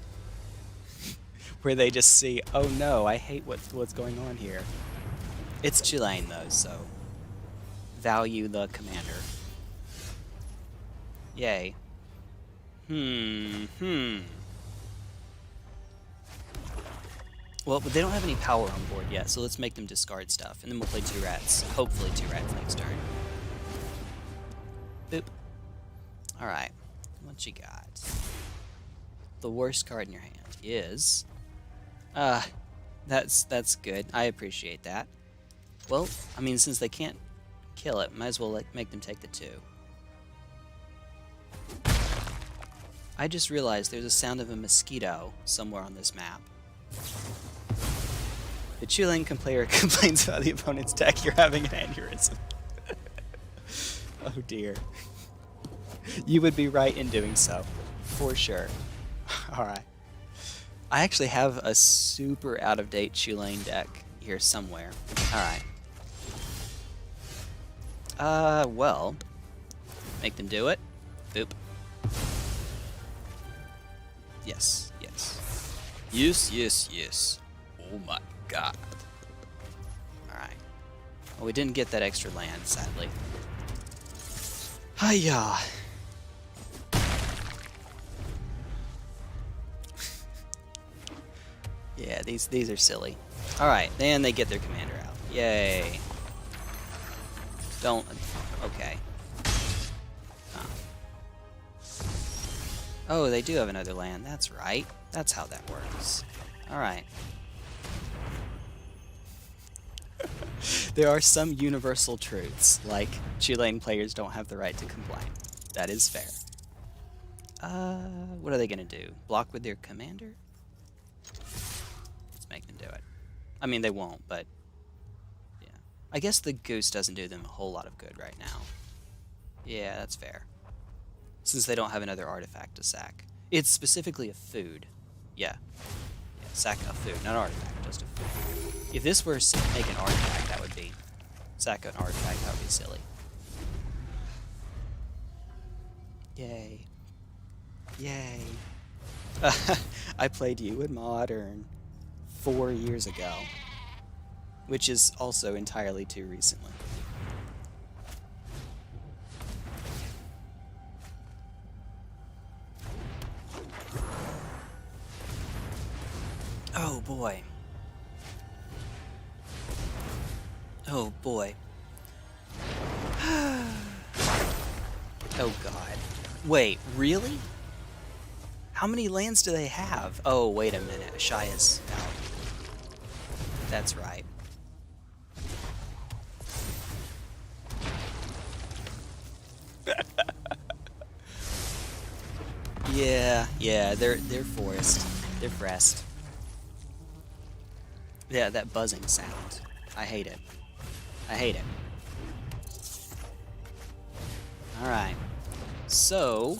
Where they just see, oh no, I hate what's going on here. It's Chilane though, so value the commander. Yay. Well, but they don't have any power on board yet, so let's make them discard stuff, and then we'll play 2 rats. Hopefully 2 rats next turn. Boop. Alright. What you got? The worst card in your hand is... that's good. I appreciate that. Well, I mean, since they can't kill it, might as well make them take the 2. I just realized there's a sound of a mosquito somewhere on this map. The Chulane player complains about the opponent's deck. You're having an aneurysm. Oh dear. You would be right in doing so, for sure. Alright. I actually have a super out-of-date Chulane deck here somewhere. Alright. Well. Make them do it. Boop. Yes, yes. Yes, yes, yes. Oh my god. Alright. Well, we didn't get that extra land, sadly. Hiya. Yeah, these are silly. Alright, then they get their commander out. Yay. Don't... Okay. Oh, they do have another land. That's right. That's how that works. Alright. There are some universal truths, like Chulane players don't have the right to complain. That is fair. What are they gonna do? Block with their commander? Let's make them do it. I mean, they won't, but... yeah. I guess the goose doesn't do them a whole lot of good right now. Yeah, that's fair. Since they don't have another artifact to sack. It's specifically a food. Yeah. Yeah, sack a food, not an artifact, just a food. If this were make an artifact, that would be... sack an artifact, that would be silly. Yay. Yay. I played you in Modern 4 years ago. Which is also entirely too recently. Oh boy. Oh boy. Oh god. Wait, really? How many lands do they have? Oh, wait a minute. Ashaya's out. That's right. Yeah, they're forest. They're forest. Yeah, that buzzing sound. I hate it. I hate it. Alright. So,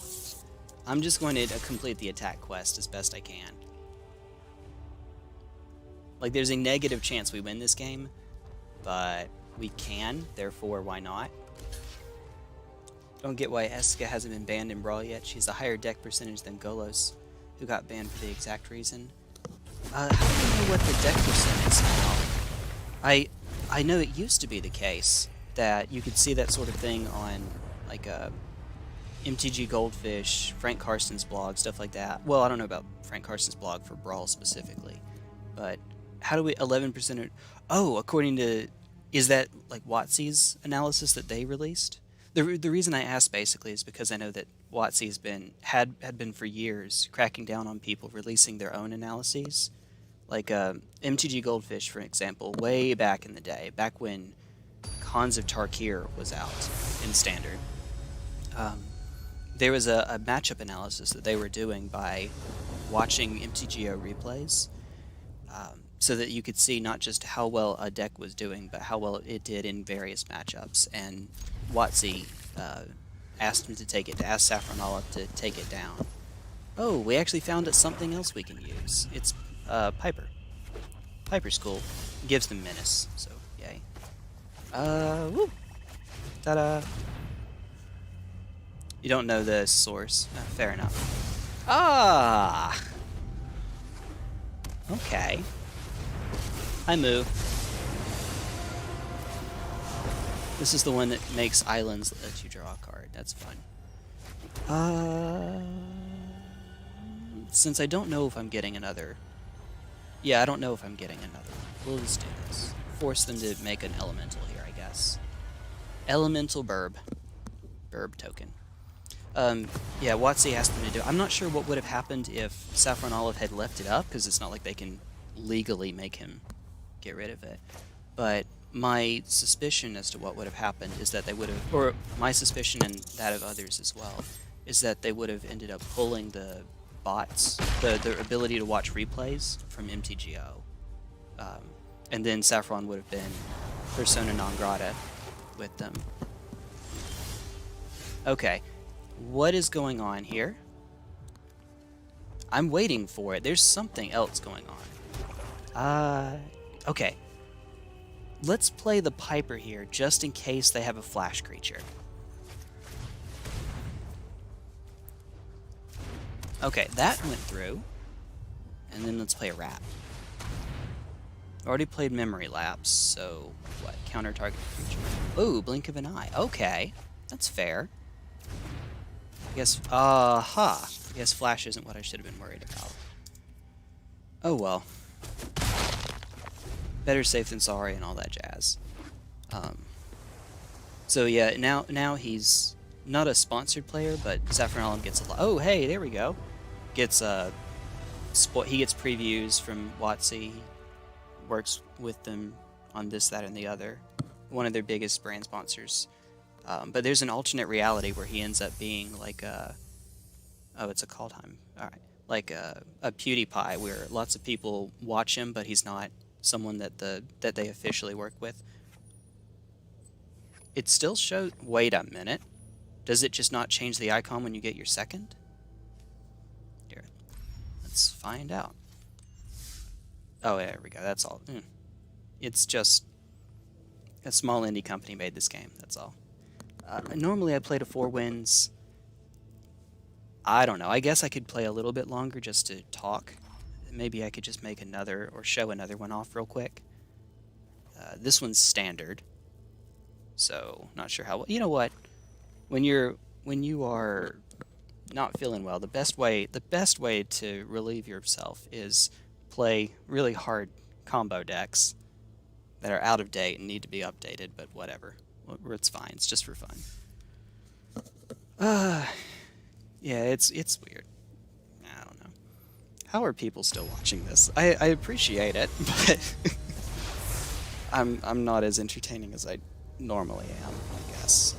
I'm just going to complete the attack quest as best I can. Like, there's a negative chance we win this game, but we can, therefore, why not? Don't get why Eska hasn't been banned in Brawl yet. She has a higher deck percentage than Golos, who got banned for the exact reason. How do you know what the deck percent is now? I know it used to be the case that you could see that sort of thing on, like, MTG Goldfish, Frank Carson's blog, stuff like that. Well, I don't know about Frank Carson's blog for Brawl specifically, but how do we 11%? Oh, according to, is that like WotC's analysis that they released? The reason I asked basically is because I know that WotC's had been for years cracking down on people releasing their own analyses, like MTG Goldfish, for example, way back in the day, back when Khans of Tarkir was out in Standard. There was a matchup analysis that they were doing by watching MTGO replays, so that you could see not just how well a deck was doing, but how well it did in various matchups. And WotC asked him to take it, asked Saffron to take it down. Oh, we actually found something else we can use. It's Piper. Piper's cool. Gives them menace, so yay. Woo! Ta-da! You don't know the source. Fair enough. Ah! Okay. I move. This is the one that makes islands let you draw a card. That's fun. Since I don't know if I'm getting another Yeah, I don't know if I'm getting another one. We'll just do this. Force them to make an elemental here, I guess. Elemental burb. Burb token. Yeah, WotC asked them to do it. I'm not sure what would have happened if Saffron Olive had left it up, because it's not like they can legally make him get rid of it. But my suspicion as to what would have happened is that they would have, or my suspicion and that of others as well, is that they would have ended up pulling the bots, the ability to watch replays from MTGO. And then Saffron would have been persona non grata with them. Okay, what is going on here? I'm waiting for it. There's something else going on. Okay. Let's play the Piper here, just in case they have a flash creature. Okay, that went through. And then let's play a rat. Already played Memory Lapse, so what? Counter target creature. Ooh, Blink of an Eye. Okay, that's fair. I guess, I guess flash isn't what I should have been worried about. Oh well. Better safe than sorry and all that jazz. So yeah, now he's not a sponsored player, but Saffron Olive gets a lot. Oh hey, there we go. Gets he gets previews from WotC. Works with them on this, that, and the other. One of their biggest brand sponsors. But there's an alternate reality where he ends up being like a... Oh, it's a Kaldheim. Alright. Like a PewDiePie, where lots of people watch him, but he's not someone that they officially work with. It still shows... Wait a minute. Does it just not change the icon when you get your second? Here. Let's find out. Oh, yeah, there we go. That's all. It's just a small indie company made this game. That's all. Normally I play to 4 wins. I don't know. I guess I could play a little bit longer just to talk. Maybe I could just make another or show another one off real quick. This one's standard. So, not sure how... You know what? When you are not feeling well, the best way to relieve yourself is play really hard combo decks that are out of date and need to be updated, but whatever. It's fine. It's just for fun. Yeah, it's weird. I don't know. How are people still watching this? I appreciate it, but I'm not as entertaining as I normally am, I guess.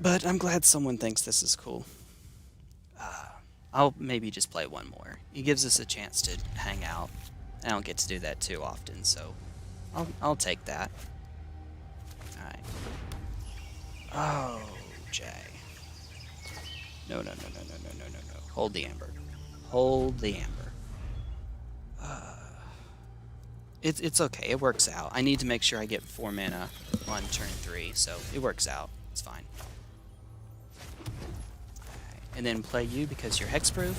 But I'm glad someone thinks this is cool. I'll maybe just play one more. It gives us a chance to hang out. I don't get to do that too often, so I'll take that. Alright. Oh, Jay. No. Hold the Amber. Hold the Amber. It's okay. It works out. I need to make sure I get 4 mana on turn 3, so it works out. It's fine. And then play you because you're hexproof.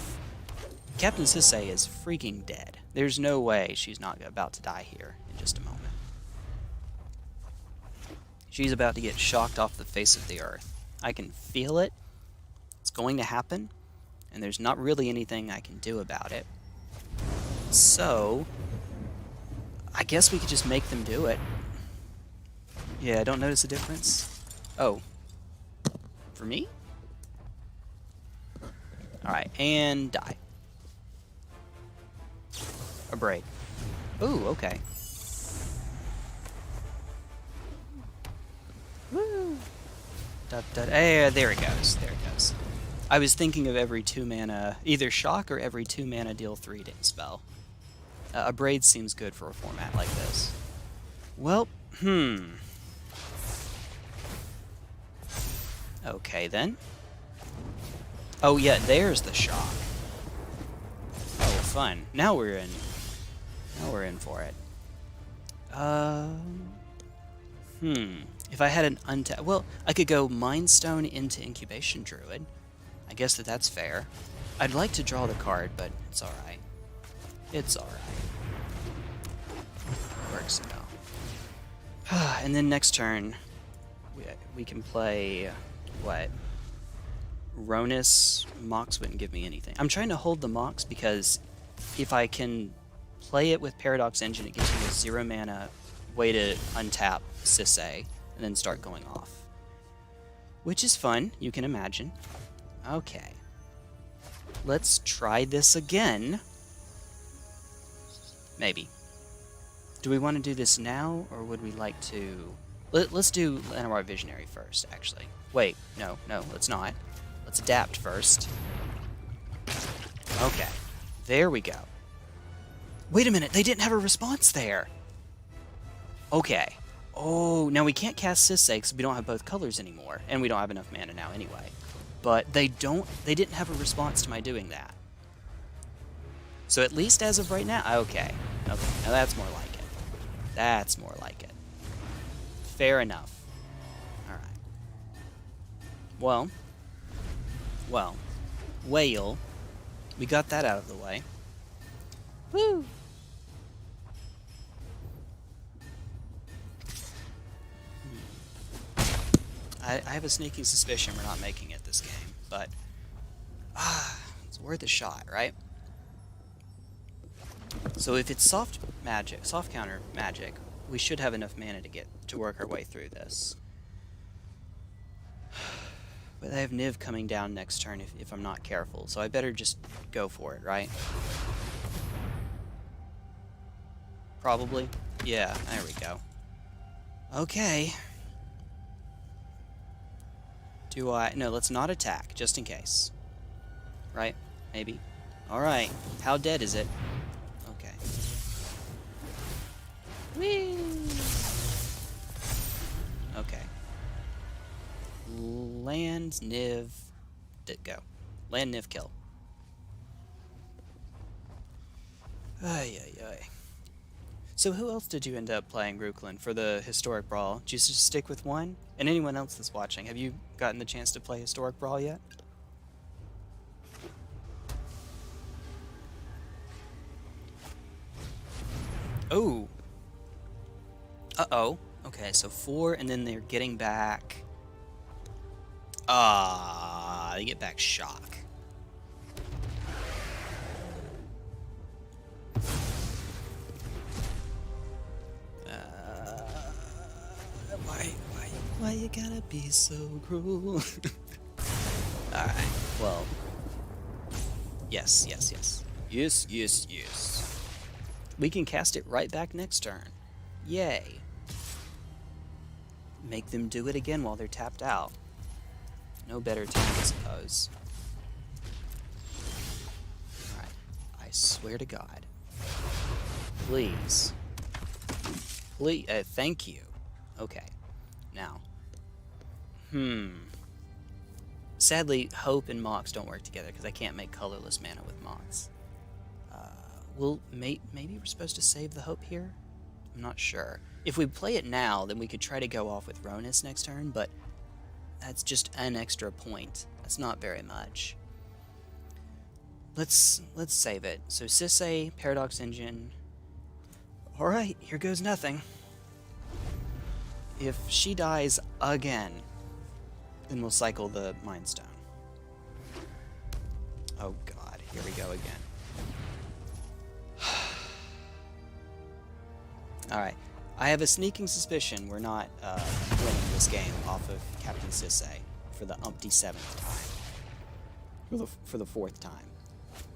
Captain Sisay is freaking dead. There's no way she's not about to die here in just a moment. She's about to get shocked off the face of the earth. I can feel it. It's going to happen. And there's not really anything I can do about it. So, I guess we could just make them do it. Yeah, I don't notice a difference. Oh. For me? Alright, and die. A braid. Ooh, okay. Woo! Hey, there it goes. There it goes. I was thinking of every 2 mana, either shock or every 2 mana deal 3 spell. A braid seems good for a format like this. Well, Okay then. Oh yeah, there's the shock. Oh, fun. Now we're in. Now we're in for it. If I had an untap... Well, I could go Mind Stone into Incubation Druid. I guess that's fair. I'd like to draw the card, but it's alright. It's alright. Works now. And then next turn, we can play... What? Ronus. Mox wouldn't give me anything. I'm trying to hold the Mox because if I can play it with Paradox Engine, it gives me a 0 mana way to untap Sisay and then start going off. Which is fun, you can imagine. Okay. Let's try this again. Maybe. Do we want to do this now, or would we like to... Let's do Llanowar Visionary first, actually. Wait, no, let's not. Let's adapt first. Okay. There we go. Wait a minute, they didn't have a response there! Okay. Oh, now we can't cast Sisay because we don't have both colors anymore, and we don't have enough mana now anyway. But they didn't have a response to my doing that. So at least as of right now, okay. Okay, now that's more like it. That's more like it. Fair enough. Alright. Well, whale. We got that out of the way. Woo! I have a sneaking suspicion we're not making it this game, but it's worth a shot, right? So if it's soft counter magic, we should have enough mana to work our way through this. But I have Niv coming down next turn if I'm not careful, so I better just go for it, right? Probably. Yeah, there we go. Okay. No, let's not attack, just in case. Right? Maybe. Alright. How dead is it? Okay. Whee! Okay. Land, Niv... Go. Land, Niv, kill. Ay, ay, ay. So who else did you end up playing, Brooklyn, for the Historic Brawl? Did you just stick with one? And anyone else that's watching, have you gotten the chance to play Historic Brawl yet? Oh! Uh-oh. Okay, so 4, and then they're getting back... they get back Shock. Why you gotta be so cruel? Alright, well... Yes. Yes. We can cast it right back next turn. Yay. Make them do it again while they're tapped out. No better time, I suppose. Alright, I swear to God. Please. Please, thank you. Okay, now. Sadly, Hope and Mox don't work together because I can't make colorless mana with Mox. Maybe we're supposed to save the Hope here? I'm not sure. If we play it now, then we could try to go off with Ronus next turn, but that's just an extra point. That's not very much. Let's save it. So Sisay, Paradox Engine. Alright, here goes nothing. If she dies again, then we'll cycle the Mind Stone. Oh god, here we go again. Alright, I have a sneaking suspicion we're not winning this game off of Captain Sisay for the umpty-7th time. For the 4th time.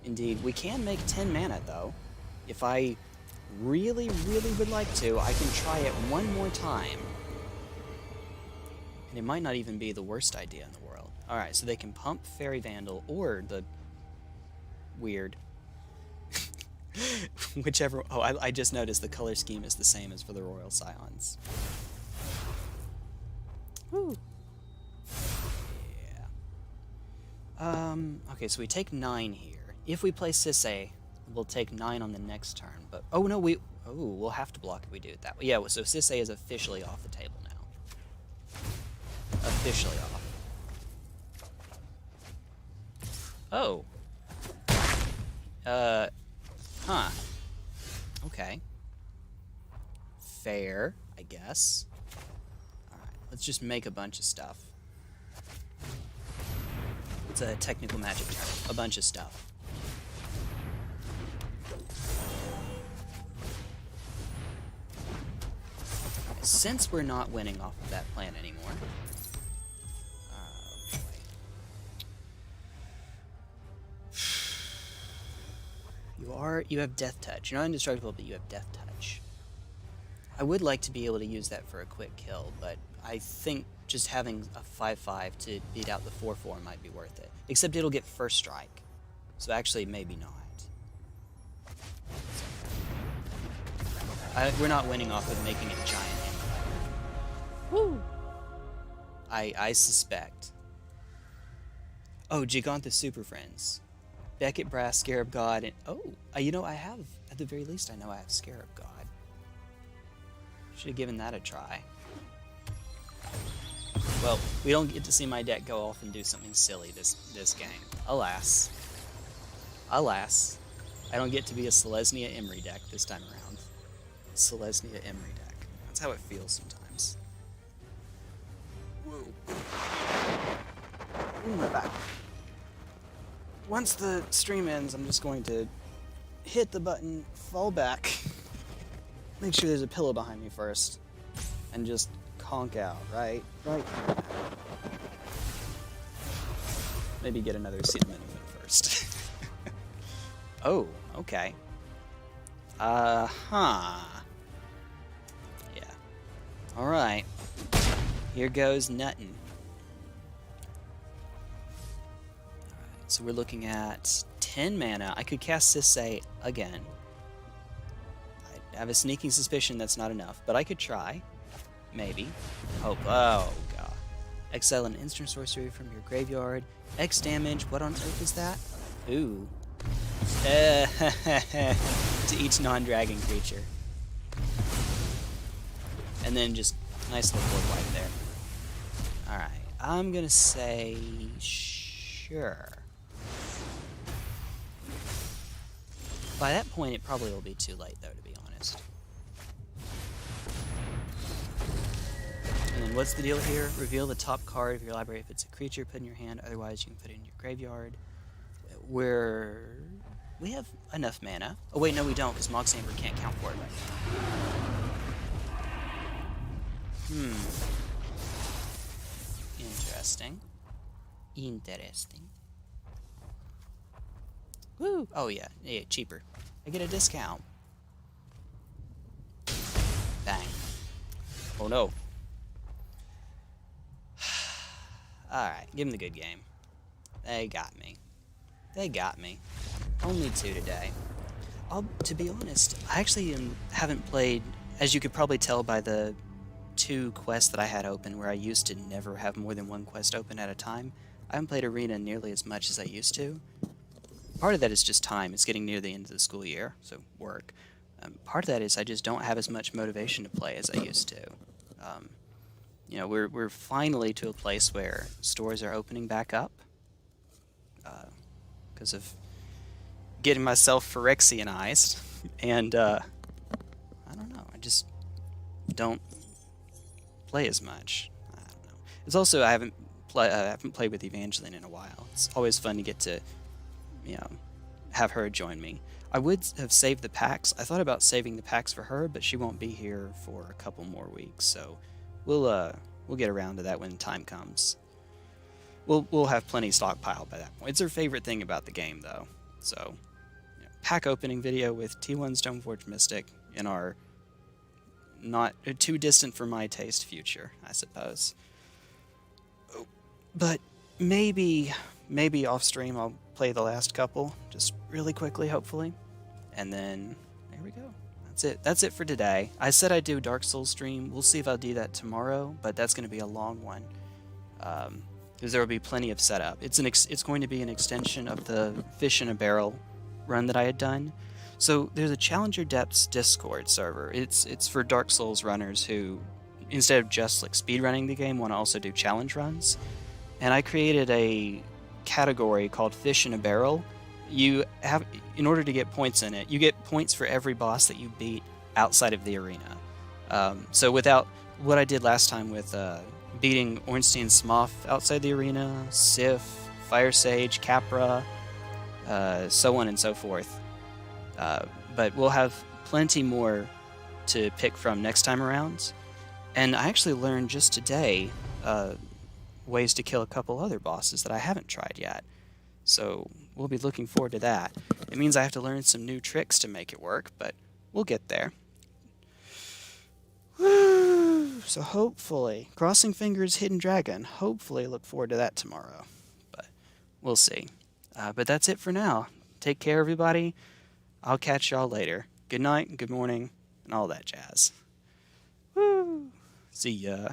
Indeed, we can make 10 mana though. If I really would like to, I can try it one more time. And it might not even be the worst idea in the world. Alright, so they can pump Fairy Vandal or the weird... Whichever... Oh, I just noticed the color scheme is the same as for the Royal Scions. Woo! Yeah. Okay, so we take 9 here. If we play Sisay, we'll take 9 on the next turn, but... Oh, no, we'll have to block if we do it that way. Yeah, so Sisay is officially off the table now. Officially off. Oh. Huh. Okay. Fair, I guess. Alright, let's just make a bunch of stuff. It's a technical magic term. A bunch of stuff. since we're not winning off of that plan anymore, you have Death Touch. You're not indestructible, but you have Death Touch. I would like to be able to use that for a quick kill, but I think just having a 5-5 to beat out the 4-4 might be worth it. Except it'll get first strike. So actually, maybe not. We're not winning off of making a giant empire. Woo! I suspect. Oh, Gigantha Super Friends. Beckett Brass, Scarab God, and... Oh, you know, I have... At the very least, I know I have Scarab God. Should have given that a try. Well, we don't get to see my deck go off and do something silly this game. Alas. Alas. I don't get to be a Selesnya Emery deck this time around. Selesnya Emery deck. That's how it feels sometimes. Whoa. Ooh, my back. Once the stream ends, I'm just going to hit the button, fall back, make sure there's a pillow behind me first, and just conk out, right? Maybe get another cinnamon first. Oh, okay. Yeah. Alright. Here goes nuttin'. Alright, so we're looking at 10 mana. I could cast Sisay again. I have a sneaking suspicion that's not enough, but I could try. Maybe. Hope. Oh, God. Exile an instant sorcery from your graveyard. X damage. What on earth is that? Ooh. To each non-dragon creature. And then just nice little board wipe there. Alright. I'm gonna say... Sure. By that point, it probably will be too late, though, to be honest. And then what's the deal here? Reveal the top card of your library if it's a creature, put in your hand, otherwise you can put it in your graveyard. We have enough mana. Oh wait, no we don't, because Mox Amber can't count for it right now. Interesting. Interesting. Woo! Oh yeah, cheaper. I get a discount. Bang. Oh no. Alright, give them the good game. They got me. They got me. Only 2 today. To be honest, I actually haven't played, as you could probably tell by the 2 quests that I had open, where I used to never have more than 1 quest open at a time. I haven't played Arena nearly as much as I used to. Part of that is just time. It's getting near the end of the school year, so work. Part of that is I just don't have as much motivation to play as I used to. You know, we're finally to a place where stores are opening back up. Because of getting myself Phyrexianized, and I don't know, I just don't play as much. I don't know. It's also I haven't played with Evangeline in a while. It's always fun to get to, you know, have her join me. I would have saved the packs. I thought about saving the packs for her, but she won't be here for a couple more weeks, so we'll get around to that when time comes. We'll have plenty stockpiled by that point. It's her favorite thing about the game, though. So, you know, pack opening video with T1 Stoneforge Mystic in our not too distant for my taste future, I suppose. But maybe off stream I'll play the last couple, just really quickly, hopefully, and then there we go. That's it for today. I said I'd do Dark Souls stream. We'll see if I'll do that tomorrow, but that's going to be a long one. Because there will be plenty of setup. It's going to be an extension of the Fish in a Barrel run that I had done. So there's a Challenger Depths Discord server. It's for Dark Souls runners who, instead of just like speedrunning the game, want to also do challenge runs. And I created a category called Fish in a Barrel. You have, in order to get points in it, you get points for every boss that you beat outside of the arena. So without what I did last time with beating Ornstein Smough outside the arena, Sif, Fire Sage, Capra, so on and so forth. But we'll have plenty more to pick from next time around. And I actually learned just today ways to kill a couple other bosses that I haven't tried yet. So we'll be looking forward to that. It means I have to learn some new tricks to make it work, but we'll get there. So hopefully, crossing fingers, Hidden Dragon. Hopefully look forward to that tomorrow. But we'll see. But that's it for now. Take care, everybody. I'll catch y'all later. Good night, good morning, and all that jazz. Woo! See ya.